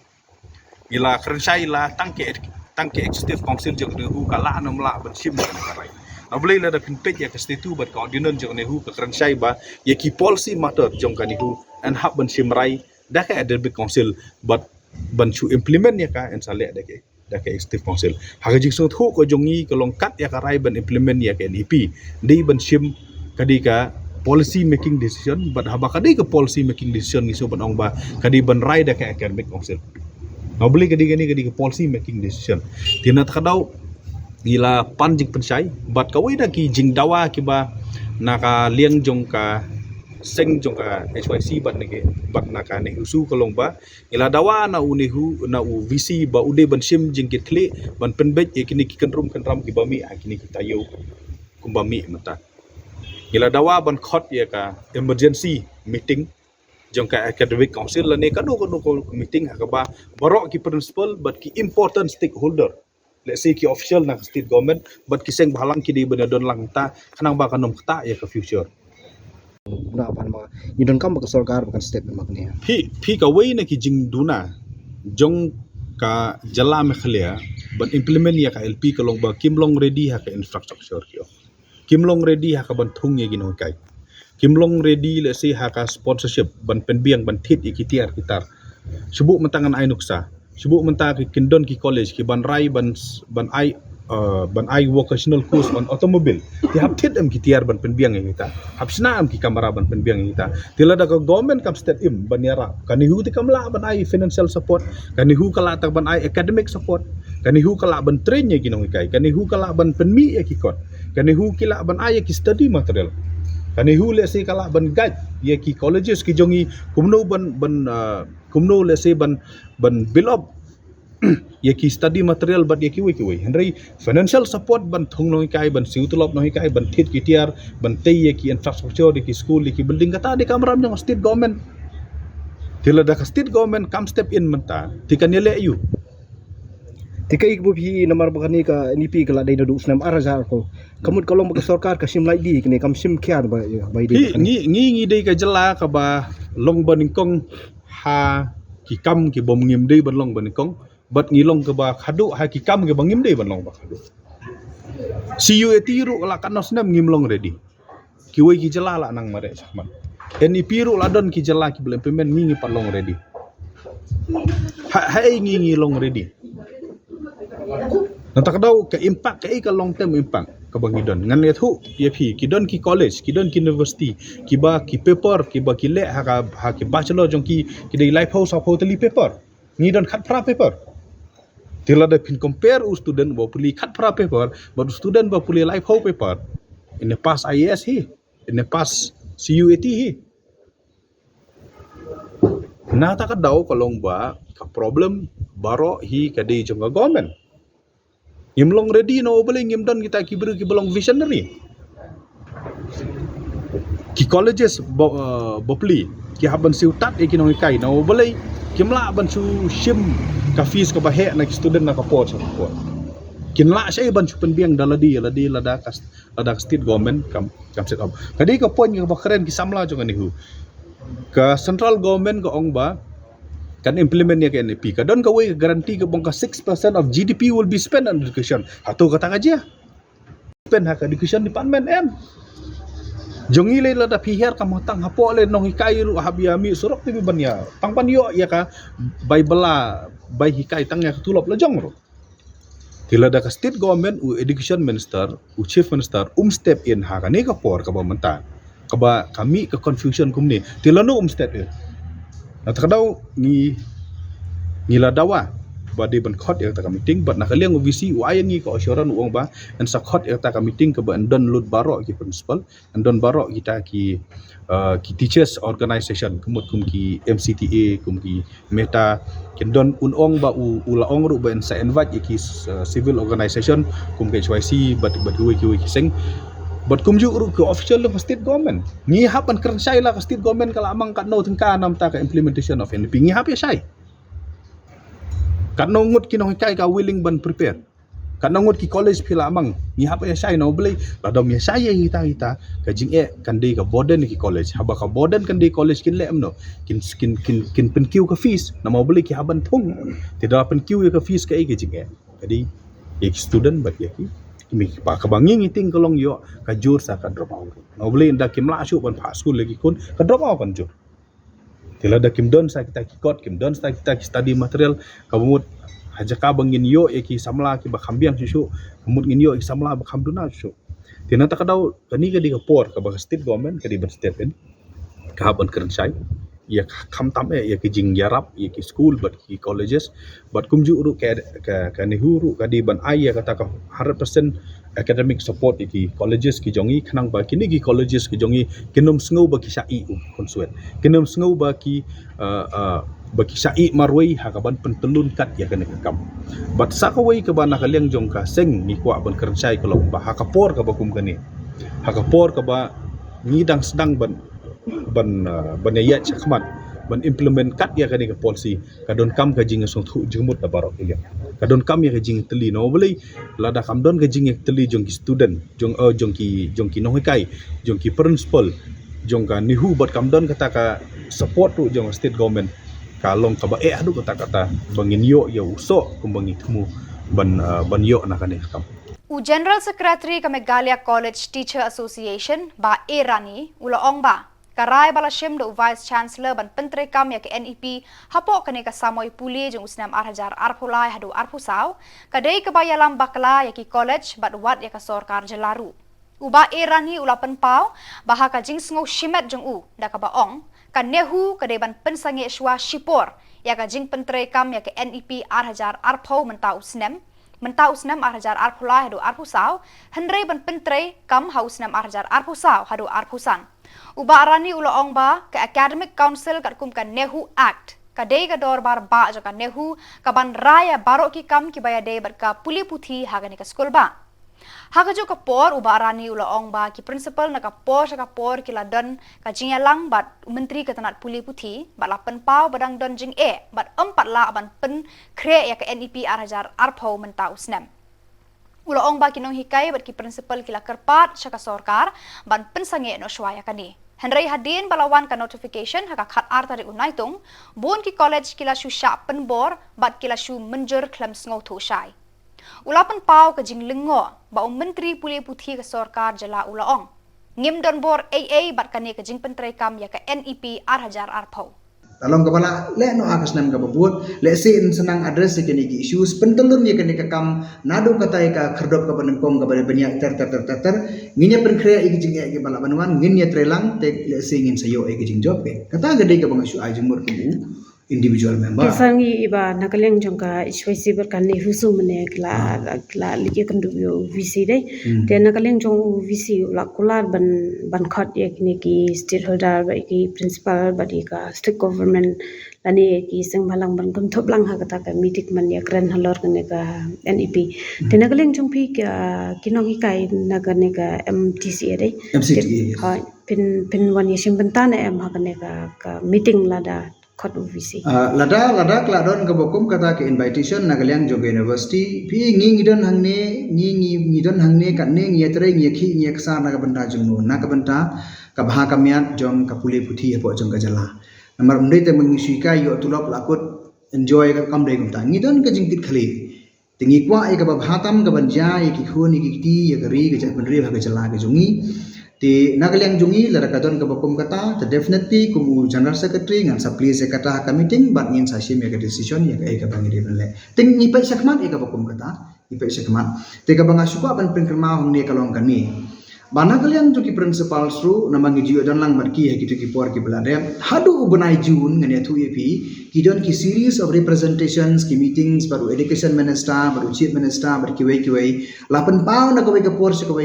ila kerensai la tangke executive council jong nehu kala nom la ban shim ya karai na boleh la da pinpet ya ka statu bat coordinate jong nehu ka kerensai ba ya ki policy matter jong ka nehu and hab ban shim rai da ka academic council but ban chu implement ya ka en sale da ke executive council haga jing so thu ko jongi ka long kat ya karai ban implement ya ka NEP dei ban shim kadi ka policy making decision but haba kadi ke policy making decision ngiso ban ong ba kadi ban rai da ke academic council no beli kadi ke policy making decision tina takadaw gila panjing pensai but kawai da ki jing dawa ki ba naka liang jong ka seng jong ka HYC bat naka ne usu kalong ba gila dawa na unehu na u VC ba ude ban sim jing ki kle ban penbet e kini ki kenrum ki bami kini ki tayo kumbami mata gila dawa ban khot ya ka emergency meeting jong ka academic council la ne kadu meeting ha ka ba barok ki principal but ki important stakeholder let's say ki official na state government but ki seng bahalang ki di benadon lang ta kanang ba kanom ta ya ka future na pan ma idon kam ka sarkar bukan state mak ni phi ka wei na ki jing duna jong ka jala me khlia but implement ya ka LP kalong ba kimlong ready ha ka infrastructure kyo kimlong ready ha ka ban thung ye gino kai kimlong ready let's say ha ka sponsorship ban penbiang ban thit ikitiar kitar subu mentangan ai nuksa subu menta ki kindon ki college ki ban rai ban ai vocational course on automobile ti hab thit am kitiar ban penbiang kita hab sna am ki kamera ban penbiang kita tila da ka government kam state im ban yara kani hu ti kamla ban ai financial support kani hu kala ta ban ai academic support kani hu kala ban train ye kinong kai kani hu kala ban penmi ye ki kot kani hu kila ban ai ki study material kani hu le se kala ban guide ye ki colleges ki jongi kumno kumno le se ban build up ye ki study material but ye ki wei henry financial support ban thong noi kai ban siu tulop noi kai ban thit ki tiar ban tei ye ki infrastructure de ki school ki building kata de kamram jong state government tila da state government kam step in menta tikan yele yu tikai ibu bi namar bakani ka NEP kala dai do snam arajar ko kamut kalong baka sarkar ka sim lai di kini kam sim kyan ba di ngi dei ka jela ka ba long ban kong ha ki kam ki bom ngim dei ban long ban kong but ngilong ke ba khadu ha ki kam ke bangim dei ban long ba khadu CUAT ru la kanos nem ngimlong ready ki wei ki jela la nang mare sahman NEP ru la don ki jela ki belum implement ngi palong ready hai ngi long ready nantak daw ka impact ka long term impact ka bangidon ngan ne thu ye phi ki don ki college ki don ki university ki ba ki paper ki ba ki le ha ki bachelor jong ki dei life house of hotel paper ni don khat pra paper tila da pin compare u student ba puli khat pra paper but student ba puli life house paper in the past IAS hi in the past CUAT hi na ta ka daw kalong ba ka problem baro hi ka dei jong government imlong ready no boleh ngim don kita ki belong visionary ki colleges bopli ki haban siutat e kinong kai no boleh kimla ban su shim ka fees ka bahe na student na ka pot kinla sai ban su penbiang daladi lada state government kam set up kadi ka point ka keren ki samla jong ani hu ka central government ka ong ba kan implement ya ke NEP ka don ka wei guarantee ka bangka 6% of GDP will be spent on education hatu kata aja spend hak education department jongi le la pihar ka matang hapo le nong hikai ru habiami surok tibi banya pangpan yo ya ka bai bela bai hikai tang ya tulop la jong ro tila da ka state government u education minister u chief minister step in ha ka ne ka por ka ba menta ka ba kami ka confusion kumni tila no step in na takadaw ni la dawa ba de ban khot ya ta meeting but nak liang visi wayangi ko assuran uang ba and sa khot ya ta meeting ke ba don lut barok ki principal and don barok kita ki teachers organization kemut kum ki MCTA kum ki meta kin don unong ba ula ong ru ba sa invite ki civil organization kum ke HYC but ki sing but kum ju ru ke official of state government ni hapan kern sai la ke state government kala amang kat no tengka nam ta ka implementation of NDP ni hap ya sai kat no ngut ki no kai ka willing ban prepare kat no ngut ki college pila amang ni hap ya sai no beli la dom ya sai kita ka jing kan de ka boden ki college haba ka boden kan de college kin le amno kin pen kiu ka fees na mau beli ki haban thung tidak pen kiu ka fees ka jing jadi ek student bat ya ki mi pa ka banging iting kolong yo ka jur sa ka drop out no beli nda kim la shu ban pa school lagi kun ka drop out kan jur tila da kim don sa kita ki kot kim don sa kita ki study material ka bumut haja ka bangin yo ki samla ki ba khambiang shu bumut ngin yo ki samla ba khamduna shu tina ta ka daw kani ka di ka por ka ba state government ka di ban state pen ka ban kern sai ya kham tam ya ki jing yarap ya ki school but ki colleges but kum ju ru ka ni huru ka di ban ai ya kata ka 100% academic support ki colleges ki jongi khnang ba kini ki colleges ki jongi kinom sngo ba ki sai konsuet kinom sngo ba ki sai marwai ha ka ban pentelun kat ya kana kam but sa ka wai ka ba na kaliang jong ka seng ni kwa ban kerjai kalau ba ha ka por ka ba kum kani ha ka por ka ba ni dang sedang ban ya chakmat ban implement kat ya kani ka policy kadon kam ka jing song thu jingmut da barok ya kadon kam ya ka jing teli no boleh lada kam don ka jing teli jong ki student jong ki no kai jong ki principal jong ka nihu bat kam don kata ka support tu jong state government kalong ka ba adu kata bangin yo ya uso kumbangi temu ban yo na kani kam General Secretary ka Meghalaya College Teacher Association ba Rani ulaong ba karai bala shim do Vice Chancellor ban pentre kam ya ke NEP hapo kane ka samoy puli jong usnam arhajar arpulai hadu arpusaw kadai ka bayalam bakla ya ki college bat wat ya ka sorkar jelaru uba Rani ulapan pau baha ka jing sngo shimet jong u da ka baong ka nehu kadai ban pensange shwa shipor ya ka jing pentre kam ya ke NEP arhajar arpau mentau usnam arhajar arpulai hadu arpusaw hendrei ban pentre kam hausnam arhajar arpusaw hadu arpusan uba Rani ulaong ba ke Academic Council kat kum kan Nehu Act kadai ka dor bar ba jo kan Nehu ka ban raya barok ki kam ki baya dei bar ka puli puthi hagani ka school ba haga jo ka por uba Rani ulaong ba ki principal na ka por ki ladon ka jingalang bat menteri ketanat puli puthi bat lapen pau badang don jing bat 4 la ban pen kre ya ka NEP arhajar arpau mentau snam ulaong ba kinong hikai bat ki principal kila kerpat syaka sorkar ban pensange no shwaya kani Henry hadin balawan ka notification haka khat arta ri unaitung bon ki college kila shu sha penbor bat kila shu menjer klam sngo tho shai ulapan pau ka jing lengo ba menteri puli puthi ka sorkar jala ulaong ngim don bor AA bat kani ka jing pentre kam ya ka NEP arhajar arpau Talong kepala le no akas nam kababut le sin senang address kini ki issues pentelun ya kini kam nadu katai ka kerdop ka penengkong ka pada banyak ter nginya penkrea iki jing ki bala banuan nginya trelang te le singin sayo iki jing job ke kata gede ka bangasu ajumur ku individual member sangi iba nakaleng jongka HYC berkani husu mene kla like kandubyo VC dai te nakaleng jong VC la kular ban khat ye kini ki stakeholder ba ki principal ba di ka state government lani ki sing balang ban kum thop lang ha kata ka meeting man ya kran halor kene ka NEP te nakaleng jong pi ka kinong hikai nagane ka MTCA dai ha pin wan yeshim bentana em ha kene ka meeting lada lada kladon ke bokum kata ke invitation nagaliang joge university pi ngidon hangne kanne ngiatre ngikhi ngeksa naga benda jungno naga benda ka baha kamiat jong ka puli puthi apo jong ka jala namar mendai te mengisika yo tulop lakut enjoy ka kamdai kumta ngidon ka jingtit khali tingi kwa ai ka bahatam ka banja ye ki khoni ki ti ye gari ka ja benri ka jala ka jungi di nagaliang jungi lara kadon ka bokum kata te definitely kumu general secretary ngan sapli se kata ka meeting bat ngin sasim ya ka decision ya ka bangiri benle ting ni pa sakmat ka bokum kata ni pa sakmat te ka banga suka ban pengkerma hong ne kalong kani Bana kalian tu ki principal sru nama ngi dan lang barki ha gitu ki por ki belade hadu benai jun ngene tu epi ki don ki series of representations ki meetings baru education minister baru chief minister bar ki wei lapan pound ka wei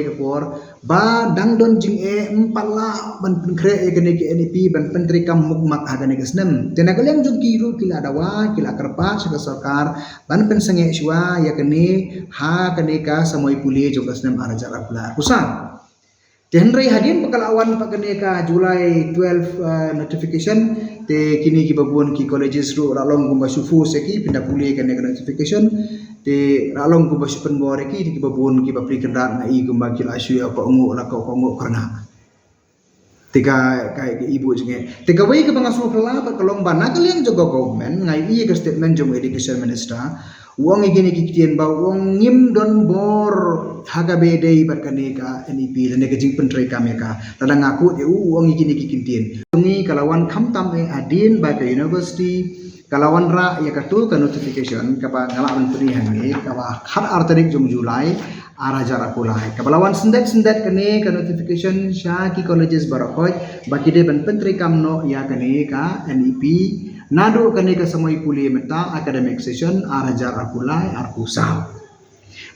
ka por ba dang don jing empala ban kre e kene ki NEP ban pentri kam mukmak ha kene kesnem tena kalian tu ki ru kila dawa kila kerpa sa sarkar ban pensange shwa ya kene ha kene ka samoi puli jo kesnem ara jara pula pusat Tenrai hadin pekalawan pakaneka Julai 12 notification te kini ki babuan ki colleges ru ralong gumba sufu seki pindah pulih kan notification te ralong gumba supen bore ki babuan ki bapri kendaraan na i gumba ki lasu apa ungu la ko ungu karena tiga kai ibu jenge tiga wei ke pangasuh pela kalong bana kalian juga government ngai i ke statement jong education minister uang igini kiktian ba uang ngim don bor haga bedei barkaneka NEP dan ke jing pentrai kameka ladang aku dia uang igini kiktian ngi kalawan khamtam adin ba ke university kalawan ra ya katul ka notification kapa ngala menteri hangi kapa khat artarik jong Julai ara jara kulai kapalawan sendet kene ka notification sha ki colleges barakoi baki de ban pentrai kamno ya kene ka NEP nado kene ka samoi puli meta academic session arajar akulai arkusau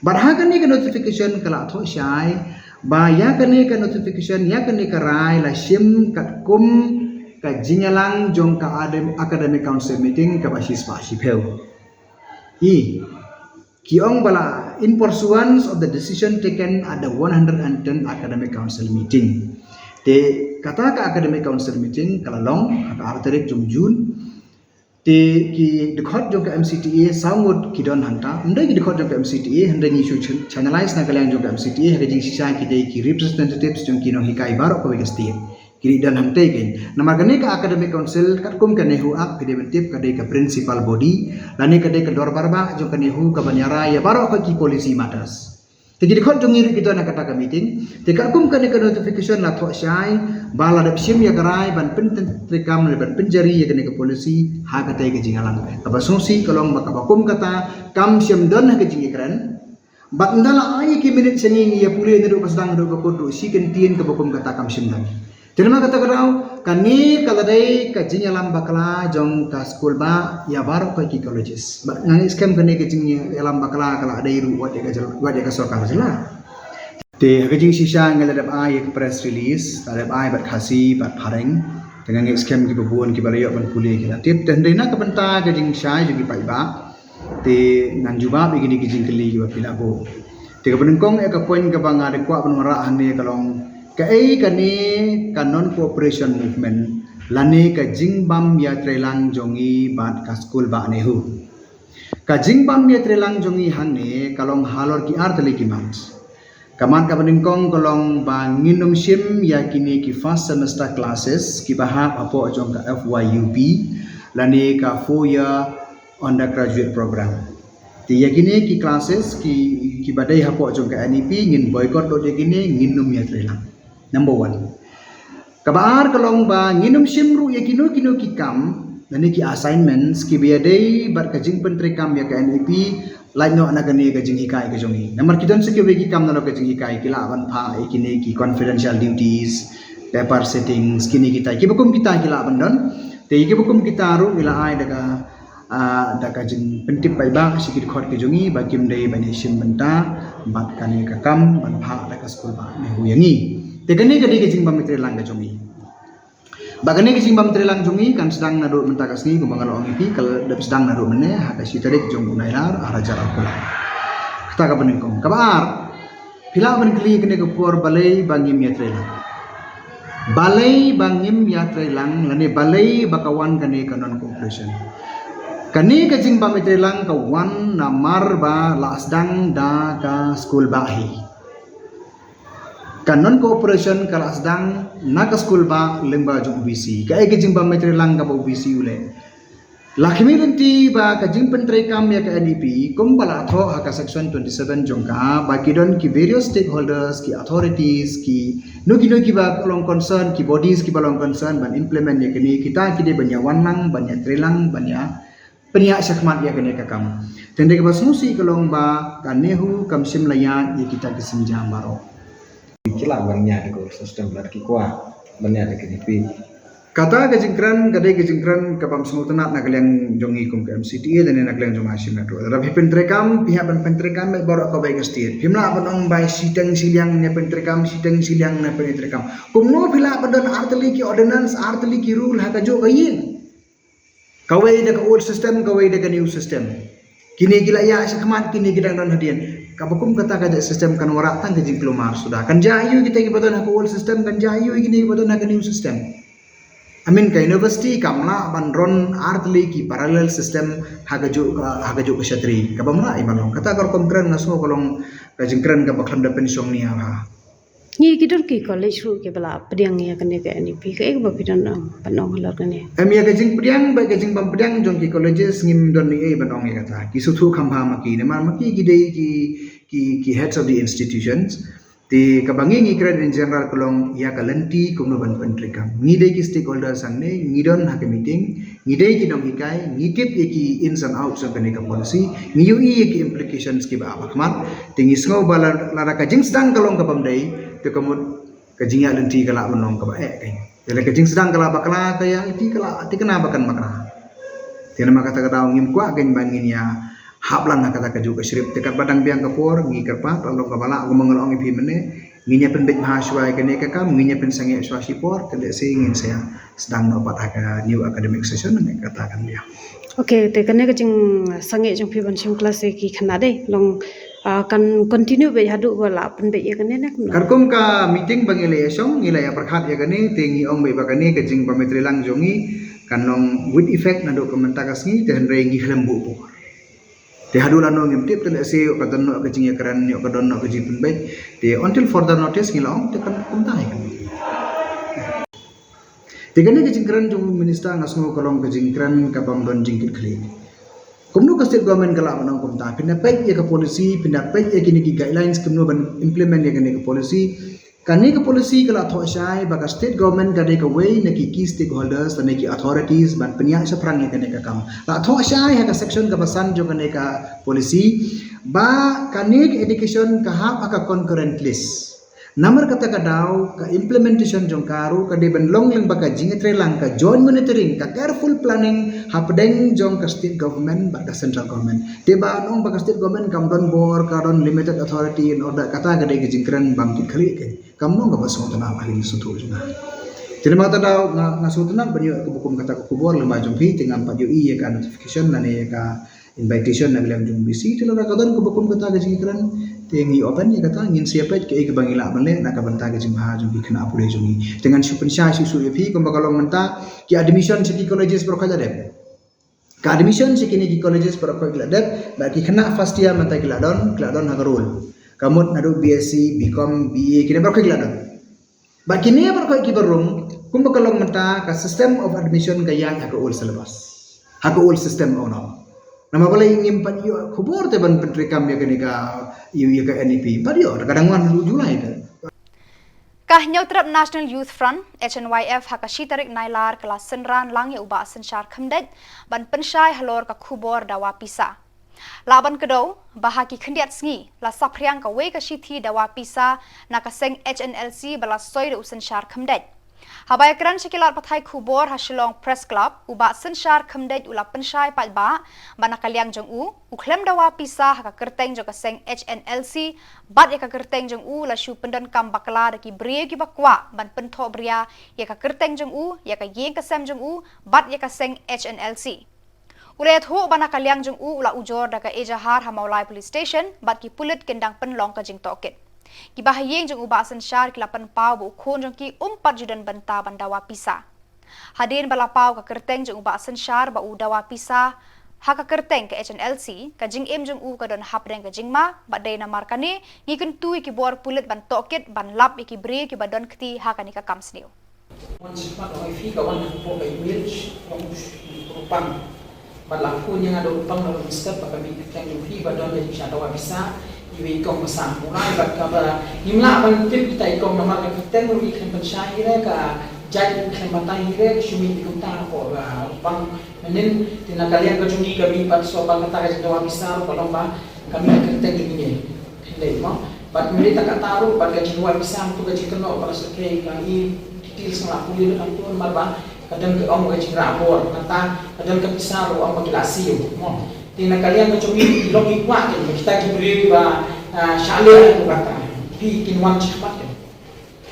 barha kene ka notification kala tho shai ba ya kene ka notification ya kene ka rai la shim kat kum ka jingalang jong ka academic council meeting ka basis pa shipeu i kiong bala in pursuance of the decision taken at the 110 academic council meeting te kata ka academic council meeting kalalong ka artarik jung te ki dekhot jong ka MCTA saungut ki don hanta ndai ki dekhot jong ka MCTA handai ni shu channelize na kalian jong ka MCTA ha jing sisa ki dei ki representatives jong ki no hikai baro ko wega state ki dan hantai ken namar kane ka academic council kat kum ka nehu ak ki mentip ka dei ka principal body lani ka dei ka dor barba jong ka nehu ka banyara ya baro ko ki policy matters Jadi dekhot jong iri kita nak kata ka meeting te kat kum ka ne ka notification la tho shai bala dap sim ya garai ban pentri kam le ban penjari ya kene ka polisi ha ka tai ka jingalang aba sungsi kalong makabakum kata kam sim don ha ka jingikran bat ndala ai ki minit sengi ya pule ne do pasdang do ka kodu si kentien ka bakum kata kam sim dan terima kata karau kani kaladai ka jingalam bakla jong ka school ba ya baro ka ki colleges ba ngani scam kene ka jingalam bakla kala ada iru wat ka sorkar jela te ka jing sisa ngalada ai ka press release ada ai bat khasi bat phareng dengan scam ki babuan ki balayo ban pule ki tip tendina ka benta ka jing sai jing pai ba te nan juba begini ki jing keli ki pila bo te ka benengkong e ka point ka banga de kwa ban mara hane kalong Kai kani ka non cooperation movement lani ka jingbam ya trelang jongi bat ka school ba nehu ka jingbam ya trelang jongi hangne kalong halor ki artali ki mat kaman ka beningkong kalong ba nginum sim ya kini ki first semester classes ki bahap apo jong ka FYUP lani ka 4 year undergraduate program ti ya kini ki classes ki badai hapo jong ka NEP ngin boycott do de kini nginum ya trelang Number 1. Kabar kalong ba nginum simru ya kino ki kam nani ki assignments ki biadai bar kajing pentri kam ya ka NEP lain no anagani kajing hikai ka jongi. Namar kidon se ki kam no kajing hikai kila awan pha ikini ki confidential duties paper settings kini kita ki bukum kita kila bandon te ki bukum kita ru ila ai daga jing pentip pai ba sikit khot ke jongi ba kim dei bani sim benta bat kani ka kam ban pha daga school ba me huyangi Tekani kadi kecing bam trelang ka jongi. Bagani kecing bam trelang jongi kan sedang nado mentakas ni kumbangal ong ipi kal dap sedang nado mene haka sitarik jong unailar arajar akula. Kita ka benengkong. Kabar. Pila ban kli kene ko por balai bangim ya trelang. Balai bangim ya trelang lane balai bakawan kane ka non cooperation. Kani kecing bam trelang ka wan namar ba la sedang da ka school bahi. Kanon cooperation kala sedang nak school ba lengba jong UBC ka ke jing ba metri lang ka UBC ule lakimi renti ba ka jing pentrai kam ya ka NEP kum bala tho ha ka section 27 jong ka ba kidon ki various stakeholders ki authorities ki no ki ba long concern ki bodies ki ba long concern ban implement ya kini kita ki de banya wanlang banya trelang banya penia syakmat ya kini ka kam tende ka basmusi kalong ba kanehu kam sim layan ya kita kesim jambaro kila bannya de ko system lar ki kwa bannya de kini pi Kata kejengkran, kadai kejengkran kapam semua tenat nak kalian jongi kum ke MCTA dan nak kalian jong asim metro. Tapi pentrekam pihak pentrekam baru kau baik estir. Pimla penong baik sidang siliang ne pentrekam sidang siliang ne pentrekam. Kumno pila padan arteli ki ordinance arteli ki rule haka jo kayin. Kawai de old system kawai de new system. Kini gila ya sekemat kini gidang dan hadian. Kapakum kata kaja sistem kan warak tan kejing kelumar sudah. Kan jayu kita ki padan haka old system kan jayu kini padan haka new system. Amin ka university kamla bandron artli ki parallel system hagajuk kesatri kabamla ibalong kata kar konkren naso kolong kajengkren ka baklam da pensiong ni ha ni kidur ki college ru ke bala pediang ya kene ke ni pi ke ba pidan panong lor kene ya kajeng pediang ba kajeng bam pediang jong ki colleges ngim don ni banong ya kata ki suthu khamha maki ne mar maki ki dei ki heads of the institutions Ti kabangi ngikran in general kolong ya kalenti kumno ban pentrekam. Ngidai ki stakeholders sangne ngidon hake meeting, ngidai ki dong hikai, ngitip ki ins and outs of the policy, ngiyui ki implications ki ba abakmat, tingi sngo bala lara kajing sedang kolong kapamdai, te kamut kajingya lenti kala menong ka ba kai. Tele kajing sedang kala bakla kaya ti kala ti kena bakan makna. Tiana makata kata ngim kwa gen bangin ya haplan kata kaju ke sirip tekat badang biang kapor ngi kerpa tolong kabala ngomong ipi mene nginya pen bet mahasiswa kene kakam nginya pen sange swasi por tele singin saya sedang dapat aga new academic session ngi katakan dia okay te kene kajing sange jong pi ban sim class ki khana de long kan continue be hadu wala pen be ya kene nak karkum ka meeting bangile esong ngila ya perkhat ya kene tingi ong be bakane kajing pametri lang jongi kanong with effect na dokumenta kasni ten rengi hlembu por Te hadulan no ngimtip tele se kadon no kajing ya keran yo kadon no kajing penbet te until further notice ngilong te kan kumtai kan te kene kajing keran jong minister ngasno kolong kajing keran kapam don jingkit khli kumno ka state government kala manong kumta pinda pek ya ka policy pinda pek ya kini ki guidelines kumno ban implement ya kene ka policy kani ka policy kala tho shai ba ka state government ka de ka way na ki stakeholders na ki authorities ban penya sa prang ya kene ka kam la tho shai ha ka section ka basan jo kene ka policy ba kani education ka ha ka concurrent list Namar kata kadau ka implementation jong karu ka de ben long leng baka jingetre lang ka joint monitoring ka careful planning hapdeng jong ka state government ba ka central government tiba nong baka state government kam don bor ka don limited authority in order kata ka de jingkran bangkit khali ke kam nong ka basong tana paling sutu juna jadi mata dau ngasutna banyo ka bukum kata ko kubor lemba jong pi tingam pa UI ka notification na ne ka invitation na bilang jong bisi tilo ka don ka bukum kata ka jingkran tengi open ya kata ngin siapa ke bangila banle nak banta ke jimha jung kena apure jungi dengan supen sha su epi ko bakalong menta ki admission city colleges pro kaja dep ka admission sikini ki colleges pro ko dep ba ki kena first year menta kladon hagarul kamut nadu BSc BCom BA kini pro kladon ba kini pro ko ki barung kum bakalong menta ka system of admission ka yang ka ul syllabus ha ul system ono nama boleh ingin pan yo kubur te ban pentrekam ya kene ka yu ka NEP padio kadang wan Julai te Kah nyautrap National Youth Front HNYF hakashi tarik nailar kelas senran lang ya uba sensyar khemdet ban pensyai halor ka kubur dawa pisa laban kedau bahaki khendiat sngi la sapriang ka we ka shithi dawa pisa nakaseng HNLC bala soy de sensyar khemdet Habaya keran sekilar pathai kubor hasilong press club uba sensyar khemdet ula pensyai patba bana kaliang jong u klem dawa pisa haka kerteng jong kaseng HNLC bat ya ka kerteng jong u la shu pendan kam bakla daki brie ki bakwa ban pentho bria ya ka kerteng jong u ya ka yeng kasem jong u bat ya kaseng HNLC Ulet ho bana kaliang jong u ula ujor daka ejahar hamaulai police station bat ki pulit kendang penlong ka jing toket Kibahayeng jeng ubah sensyar kilapan pau bu ukun jeng ki 4 judan benta bandawa pisa. Hadin bala pau ka kerteng jeng ubah sensyar ba udawa pisa haka kerteng ke HNLC ka jing em jeng u ka don hapdeng ka jingma ba day na markani ngiken tu ki bor pulit ban toket ban lap iki bre ki badon kti haka ni ka kamsniu. Wan sifat oi fi ka wan po ka image wan rupang balakun yang ada rupang dalam step ba kami kerteng fi badon dari dawa pisa Iwi ikong masang mulai bakal himla bantit kita ikong nomor kita nuri ikan pensyahire ka jadi ikan matahire sumi ikong tapo bang menin tina kalian kejungi kami pat soal kata kaji doa besar kalau kami kerteng ini hindi mo But mereka tak taruh pada gaji luar bisa untuk gaji kena pada sekai kali detail sangat kulit dan tuan marba kadang ke om gaji rapor kata kadang ke bisa orang bagi lasi mo tina kalian kecumi logi kuat kita diberi ba syale aku kata bikin wan cepat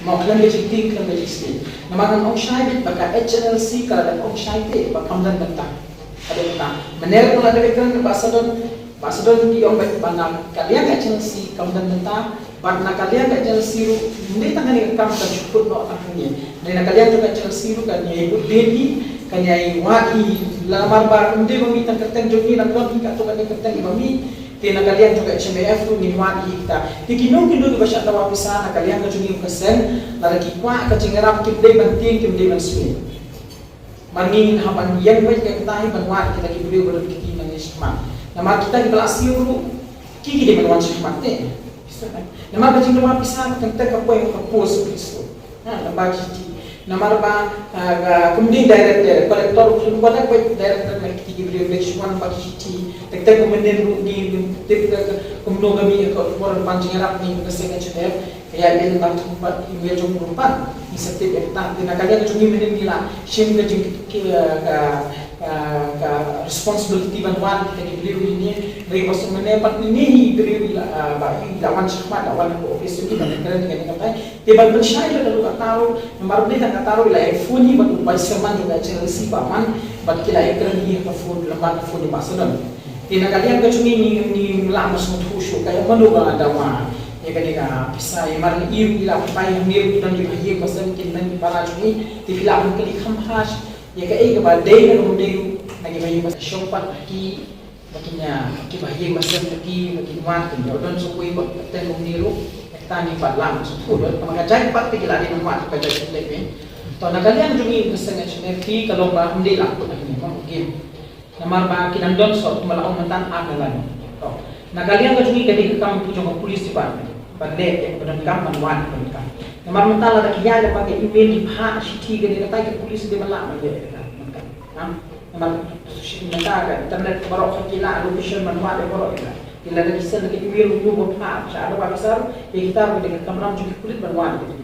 mau kalian gaji tinggi kalian gaji sedikit namakan om syahid baka HNLC kalau ada om syahid baka kamdan bentang ada bentang mener pun ada bekan Bahasa di om bana kalian kat Chelsea kamdan bentang bana kalian kat Chelsea hindi tangan ni kam ka cukup no tangannya dan kalian juga Chelsea kan ya ibu dedi kan ya wadi lamar bar hindi meminta kerten jogi nak don ka to kan kerten mami tina kalian juga CMF tu ni wadi kita tikinong kindo basya tawa bisa na kalian ka jogi kesen lagi kwa ka cingarap kibde banting kibde mansui mangin hapan yang baik ka tahi banwat kita kibde baru kita nangis nama kita di belas euro kiki di menuan sikmat ni nama bajing rumah pisang tentang apa yang kapos begitu nama kiki nama apa kemudian director kolektor kepada director yang kiki beri berikan bagi kiki tentang kemudian di kemudian kami orang pancing Arab ni kesehatan CDF kayak dia bantu buat email jom rumpan di setiap kita tina kalian jom email ni lah shim ke responsibility bantuan kita diberi ini dari bos menepat ini diberi lawan cepat lawan office ini dan keren dengan kata tiba bersyai lalu tak tahu nomor ni tak tahu lah iPhone ni batu seman juga Chelsea paman bat kila keren ni ke phone lembar phone di Barcelona tina kalian kecumi ni lama semut khusyuk kayak mana bang ada mah ya kan bisa yang mana iu ila pai mir dan di bahaya pasal kinan para juni di filam kali khamhash ya kayak ke badai kan kemudian lagi bahaya pasal shoppat lagi makinnya ki bahaya pasal lagi makin wan kan dan sukui buat ten umniru tani palang sudah maka jadi pat pikir ada manfaat pada kita ni tahun kalian juni kesengat energi kalau bah mendil aku ni mungkin namar ba kinan don sort malaong mantan agalan nah kalian ke juni ketika kamu punya polis department bandek yang pendekat manwan pendekat namar mental ada kiai ada pakai email di hak city ke kata ke polis dia malak dia namar mental internet barok kila location manwan dia barok kila ada kisah lagi email lu buat ada besar ya kita dengan kamera juga kulit manwan gitu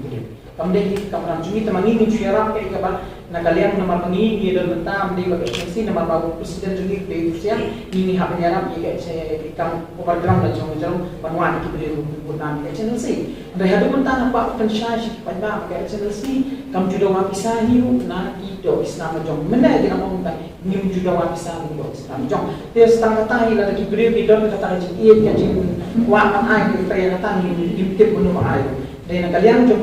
kemudian kamera jumi temangi mensyarah kayak kabar nah kalian nama pengi dia dan mentam di bagai sesi nama baru presiden jumi di Rusia ini hak penyarap ya kayak saya kam overground dan jauh-jauh panwan kita di Bhutan kayak channel si dari hadu mentam apa pensyai pada kayak channel si kam judo wapisa hiu na itu Islam jom mana dia mau mentam ni judo wapisa hiu Islam jom dia setengah tahi lagi beri bidon kata rajin iya kaji wa ai kita kata ni dimtip menurut ai dan kalian jom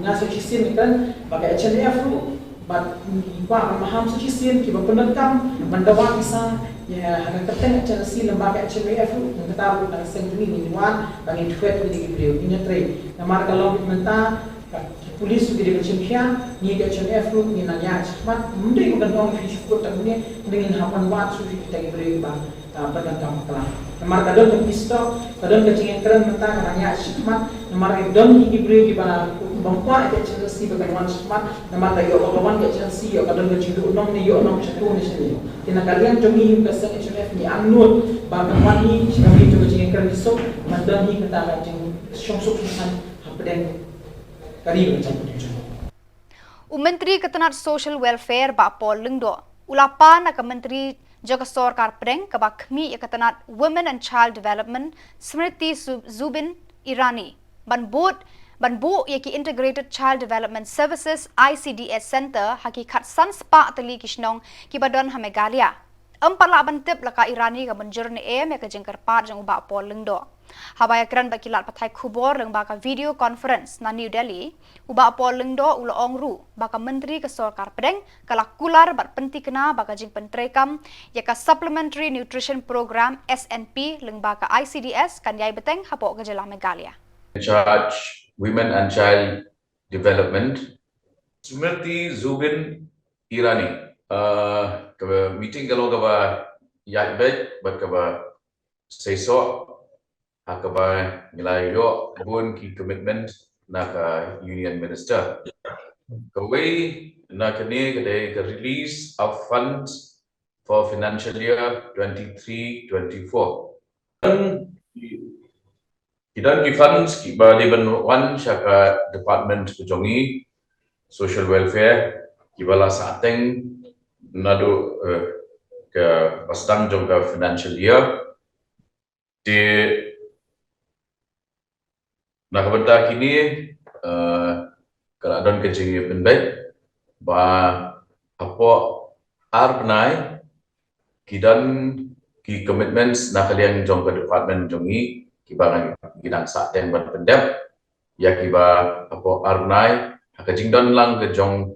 ngasih sistem kan pakai HNF tu bat ipa memaham sistem kita penekam mendawa bisa ya hanya tertengah Chelsea lembaga HNF tu kita tahu dan sendiri ni wan bagi tweet di video ini tre nama kalau minta polis sudah dipercaya ni HNF tu ni nanya cepat mending bukan orang fisik tak punya dengan hapan wat sudah kita beri penekam kelas nama kadang berpistol kadang kecingan keren minta nanya cepat nama kadang diberi di mana bangpa ke Chelsea bagaimana cepat nama tayo kawan ke Chelsea yo kadang kecil unong ni yo unong satu ni sini tina kalian jogi ke HNF ni anut bagaimana ni kami juga jengkel besok mandan ni kata jeng sungsuk susan hapen kari macam tu Menteri Ketenat Social Welfare Pak Paul Lengdo ulapan nak Menteri Jaga Sorkar Preng ke Bakmi Ketenat Women and Child Development Smriti Zubin Irani Banbu yaki Integrated Child Development Services ICDS Center hakikat sanspa teli kisnong kibadon ha Meghalaya. Empatlah bantip laka Irani ka menjurni ya ka jengker pat jeng ubak Paul Lengdo. Habaya kran bakilat patai kubor leng baka video conference na New Delhi ubak Paul Lengdo ulo ongru baka Menteri ke Sorkar Pedeng kalak kular bat penti kena baka jeng pentrekam yaka Supplementary Nutrition Program SNP leng baka ICDS kan yai beteng hapo ke jela Meghalaya. Charge Women and Child Development Smriti Zubin Irani kaba meeting kalau kaba yatbet bat kaba sesok kaba nilai yo bun ki commitment nak union minister kawai nak ni kedai ke release of funds for financial year 23-24 kita Kidan ki funds ki ba di ban wan syaka department pejongi social welfare ki bala sateng nado ke pasang jongka financial year di nakabenta kini keadaan kecil pendek ba apa arnai kidan ki commitments nakalian jongka department jongi kibangan gidang sateng ban pendek ya kiba apa arnai hakajingdan lang ke jong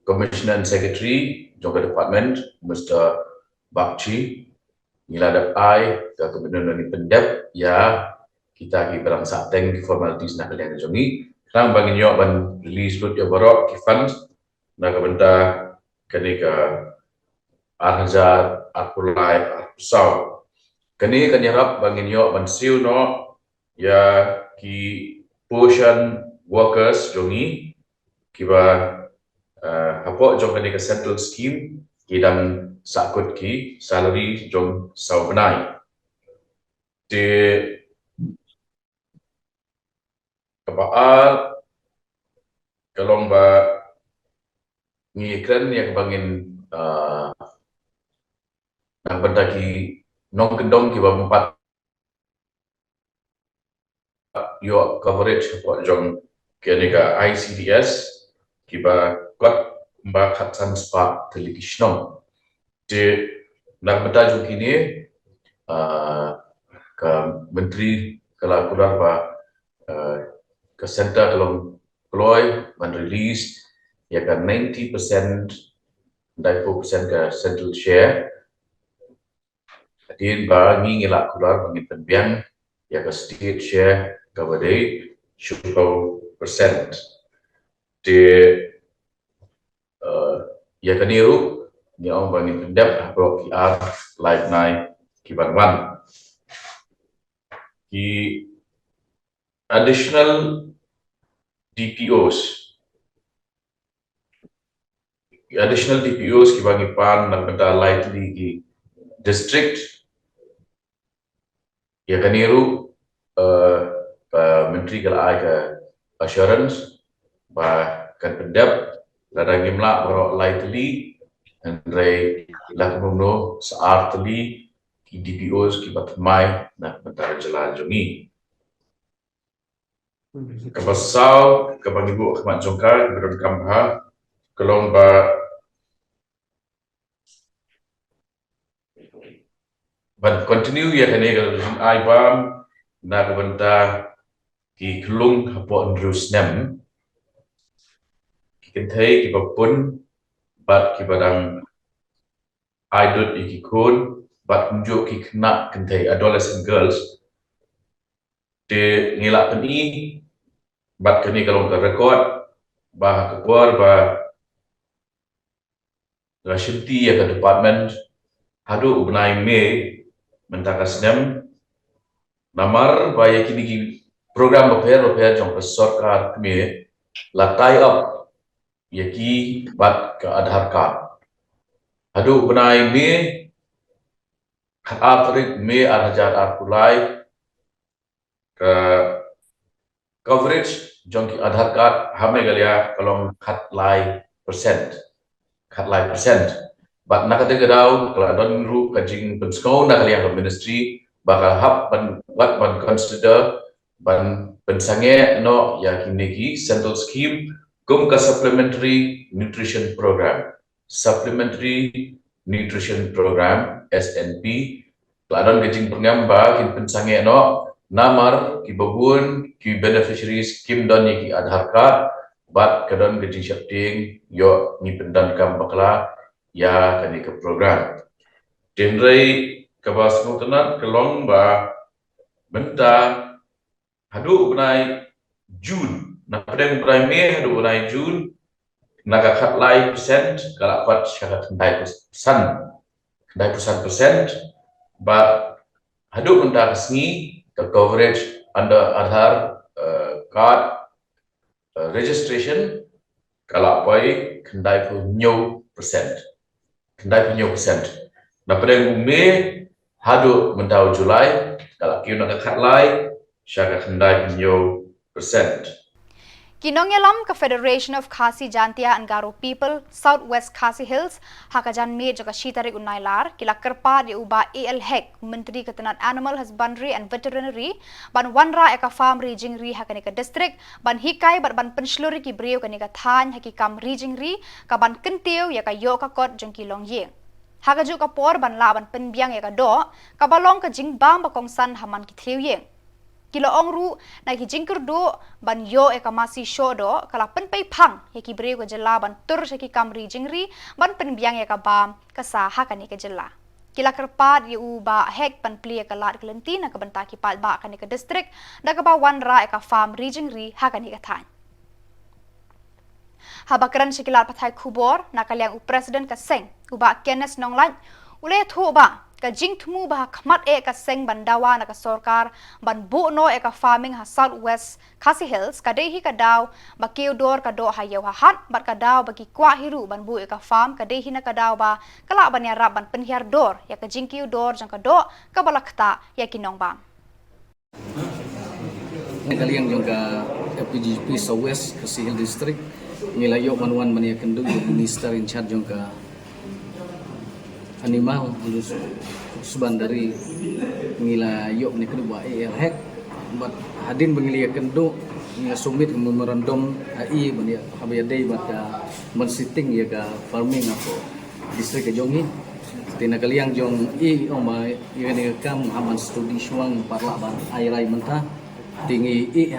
commissioner and secretary jongka department Mr. Bakchi ngiladap ai ke commitment ni pendek ya kita ki barang sateng formalities nak kalian jongi rang bagi nyok ban release lut ya barok ki fund nak benda kini ke arhajar arpulai arpusau kini kan yarap bagi nyok ban siu no ya ki portion workers jongi kiba hapok jong kini ke central scheme kidang sakut ki salary jong sau benai di kebaal kalong ba ngikran yang bangin nang benda ki nong kendong ki ba empat yo coverage ko jong kini ka ICDS ki ba got ba khatsan spa television de nang benda jong kini ke menteri kalau kurang ba ke center kalau employ ban release ya kan 90% dan 4% ke central share din ba ngilak keluar bagi penbiang ya ke state share ke badai 10% di ya kan niru ni orang bagi pendap apa QR live night kibarwan ki additional DPOs kibangi pan nak benda lightly ki district ya kaniru menteri kalau ai ke assurance ba kan pendap ladang imla bro lightly andre lak mumno saartli ki DPOs ki batmai nak benda jalan jongi Kapasau, kapag ibu Ahmad Jongka, Ibu Kamha, Kelomba, ban continue ya kene kalau Aibam, na kabanta ki kelung hapo Andrews nem, ki kentai ki papun, bat ki badang Aidut iki kun, bat unjuk ki kena kentai adolescent girls, de ngilak peni bat kini kalau ke record bah keluar bah Rashidi ya ke department hadu ubnai me mentakas nem namar bah ya kini program repair jong sarkar me la tie up ya ki bat ke Aadhaar card hadu ubnai me Afrik me arhajar arpulai ke coverage jongki Aadhaar card hame galia kalau khat lai percent but nak kata gedau kalau don ru kajing penskau nak galia ke ministry bakal hab ban what ban consider ban pensange no ya kini ki central scheme kum ka supplementary nutrition program SNP kalau don kajing pengamba kin pensange no namar ki babun ki beneficiaries kim don ki Aadhaar card bat kadon gaji shifting yo ni pendan kam bakla ya kani ke program denrei kabas nutanat kelong ba benta hadu benai June na pedang benai Mei hadu benai June naga khat lai percent kala pat syarat kendai percent but hadu benta kesni the coverage under Aadhaar card registration kalau apa kendai punya percent na pada Mei hadu mentau Julai kalau kiu nak kat lai syakat hendai penyo percent. Kinongyalam ka Federation of Khasi Jantia and Garo People, Southwest Khasi Hills, hakajan me jaka shitarik unailar, kila kerpa di uba AL Hek, Menteri Ketenagan Animal Husbandry and Veterinary, ban wanra eka farm region ri hakanika district, ban hikai ban pensluri ki brio kanika than hakikam region ri, ka ban kentiu yaka yo ka kot jong kilong yeng. Hakaju ka por ban la ban penbiang yaka do, ka balong ka jing bang bakongsan haman kitliu yeng. Kilo ongru na kijingkur do ban yo eka masih shodo kala penpei pang yaki breu ke jela ban tur yaki kamri jingri ban penbiang yaka bam kasa hakani ke jela. Kila kerpat yu ba hek ban pli eka lat kelentina ke bentaki pat ba kani ke distrik da ke ba wanra eka farm rijingri hakani ke tan. Habakaran sekilat patai kubor na kaliang u presiden ke seng uba Kenneth Nonglan ule thu ba ka jing thumu bah khmat ka seng bandawa na ka sorkar ban bu no ka farming ha Southwest Khasi Hills ka dehi ka daw ba keudor ka do hayaw ha hat bat ka daw ba ki kwa hiru ban bu ka farm ka dehi na ka daw ba kala ban ya rab ban penhiar dor ya ka jing keudor jang ka do ka balakta ya kinong bang kaliang jong ka FPGP Southwest Khasi Hills District nilayo manuan mania kendung minister in charge jong ka animal halus suban dari ngila yok ni kedua hek bat hadin bengilia kendo ngila sumit memorandum ai bania habaya day bat ban sitting ya ka farming ako distrik ke jongi tina kaliang jong oma ya ni kam haman studi suang parla ban airai mentah tinggi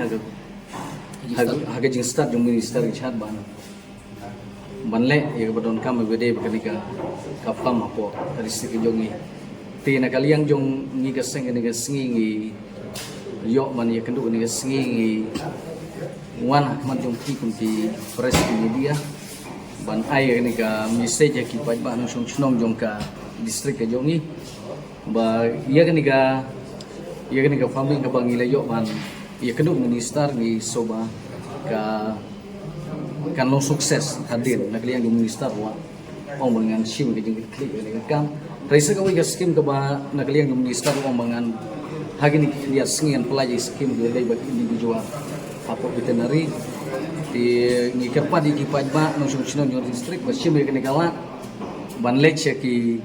haga jing start jong minister chat ban banle ya badon kam bede bekalika kapam apo dari segi jongi tina kaliang jong ngi gaseng ni gasengi ngi yo man ya kendu ni gasengi ngi wan man jong ki kunti press media ban ai ni ga message ki pai ba nung chnom jong ka district ke jongi ba ya ni ga farming ka bangila yo man ya kendu minister ni soba ka kan lo sukses hadir nakliang di minister wa ong dengan sim ke jengit klik ni kam raisa ka wiga skim ka ba nakliang di minister ong mangan hagini dia singin pelajari skim dia dai bagi individual apa veterinary di ni kerpa di kipaj ba no sungchino nyor district ba sim ke negala ban lech ki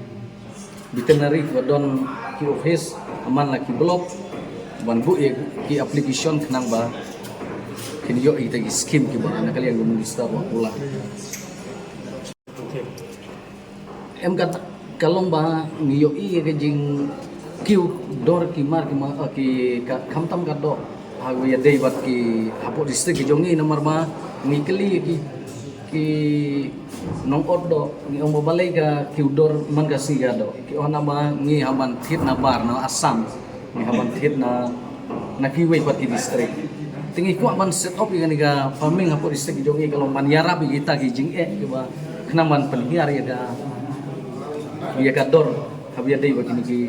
veterinary wadon ki office aman laki blok ban bu ki application kenang ba kini yo ita gi skim ki bana kalian gum minister wa pula em kata kalong ba ni yo i ke jing kiu dor ki mar ki khamtam ka do hagu ya dei bat ki hapo district ki jongi nomor ma ni keli ki nong ordo ni om balai ka kiu dor man ka si ga do ki ona ma ni haman thit na bar na Assam ni haman thit na kiwe bat ki district tinggi kuat man set up yang niga farming apa district jongi kalau man yarap kita ki jing ba kenaman penhiar ya da biya kador habia dei begini ki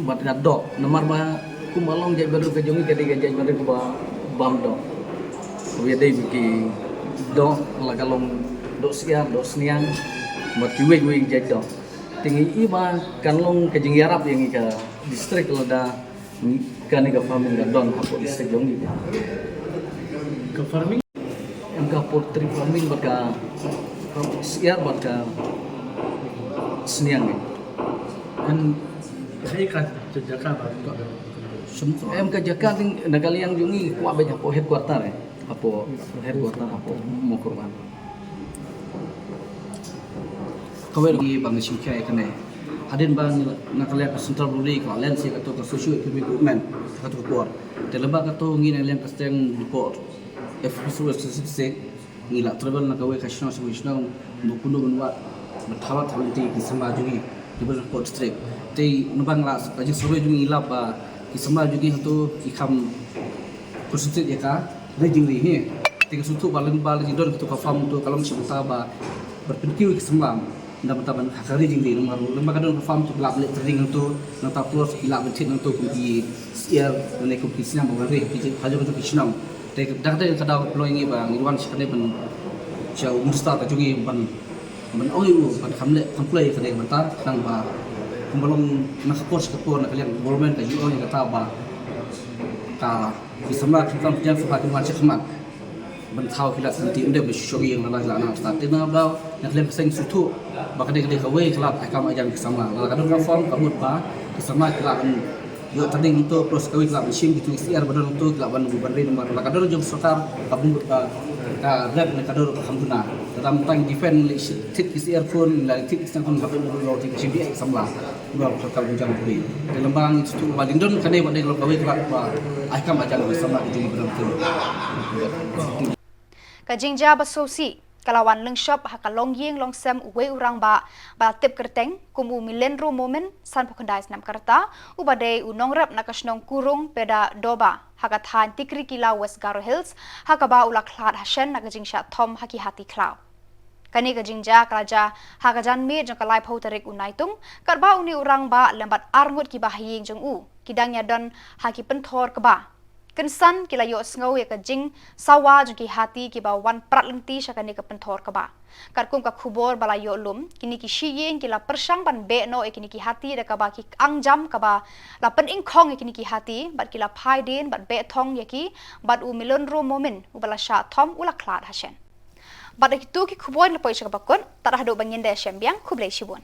bat kadok nomor ma kumalong jai baru ke jongi kadi jai baru ke bam do habia dei ki do la kalong do siar do sniang mat ki we jai do tinggi iba kanlong ke jing yarap yang ka district lo da kan ka farming ka don hapo district jongi ka farming am ka poultry farming baka siar baka seniang kan hai ka jaka ba em ka jaka ting nagaliang jongi kuat banyak po headquarter hapo headquarter hapo mo kurban kawai lagi bang simkai kene hadin bang nakalian central body ka len si kato ka social economic development kato ko teleba kato ngin len kasteng report FSUSSC ngila travel na kawai ka shno bukuno bunwa bethawa thamti ki samajungi dibal report strip tei nubang las kaji survey jungi ilap ba ki samajungi hatu ikam kursit ya ka rejing ri he tei sutu balang bal jidor to ka farm to kalong sibta ba berpinkiu ki samam dapat hakari jingdi nomor lembaga don farm tu lab let trading tu nata plus ilab betit tu kumpi siar ne kumpi sinam bawari hajo tu kisnam te dakda kada deploying ba ngirwan sikane ban jauh musta ta jungi ban oi ban khamle kamplay kade mata nang ba belum nak kapor nak kalian government ka UN kata ba ka kisama kita punya fakir macam semat bentau kita senti inde bersyuri yang lain lana statina bau nak kalian keseng sutu bakal dia kawai kelab akam ajan kisama la kadang form kabut ba kisama kelab yo tanding untuk proses kawai kelab sim gitu istiar badan untuk kelab ban bandri nomor la kadang jom serta kabung ka red nak kadang alhamdulillah dalam tang defend tik istiar pun la tik istiar pun habis lo tik CBI samla dua perkara bujang puri dalam bang itu balindon kadai pada kalau kawai kelab akam ajan kisama itu betul Kajingja basosi kalawan lengshop hakalong ying longsem uwe urang ba tip kerteng kumu millenro moment san pokondais nam karta ubade unongrap nakasnong kurung peda doba hakathan tikri kila West Garo Hills hakaba ulak hlat hashen nakajingja Tom haki hati klau kani kajingja kalaja hakajan me jong kalai photarik unaitung karba uni urang ba lembat arngut ki bahiying jong u kidangnya don haki penthor keba Kensan kila yo sngau ya kajing sawa jong ki hati ki ba wan prat lenti syakani ka penthor ka ba karkum ka khubor bala yo lum kini ki shiyeng kila persang ban be no e kini ki hati da ka ba ki angjam ka ba la pen ingkhong e kini ki hati bat kila phai din bat be thong ya ki bat u milon ro moment u bala sha thom ula klat hashen bat ki tu ki khubor la poi syaka bakon tarah do bangin da syambiang khublei shibon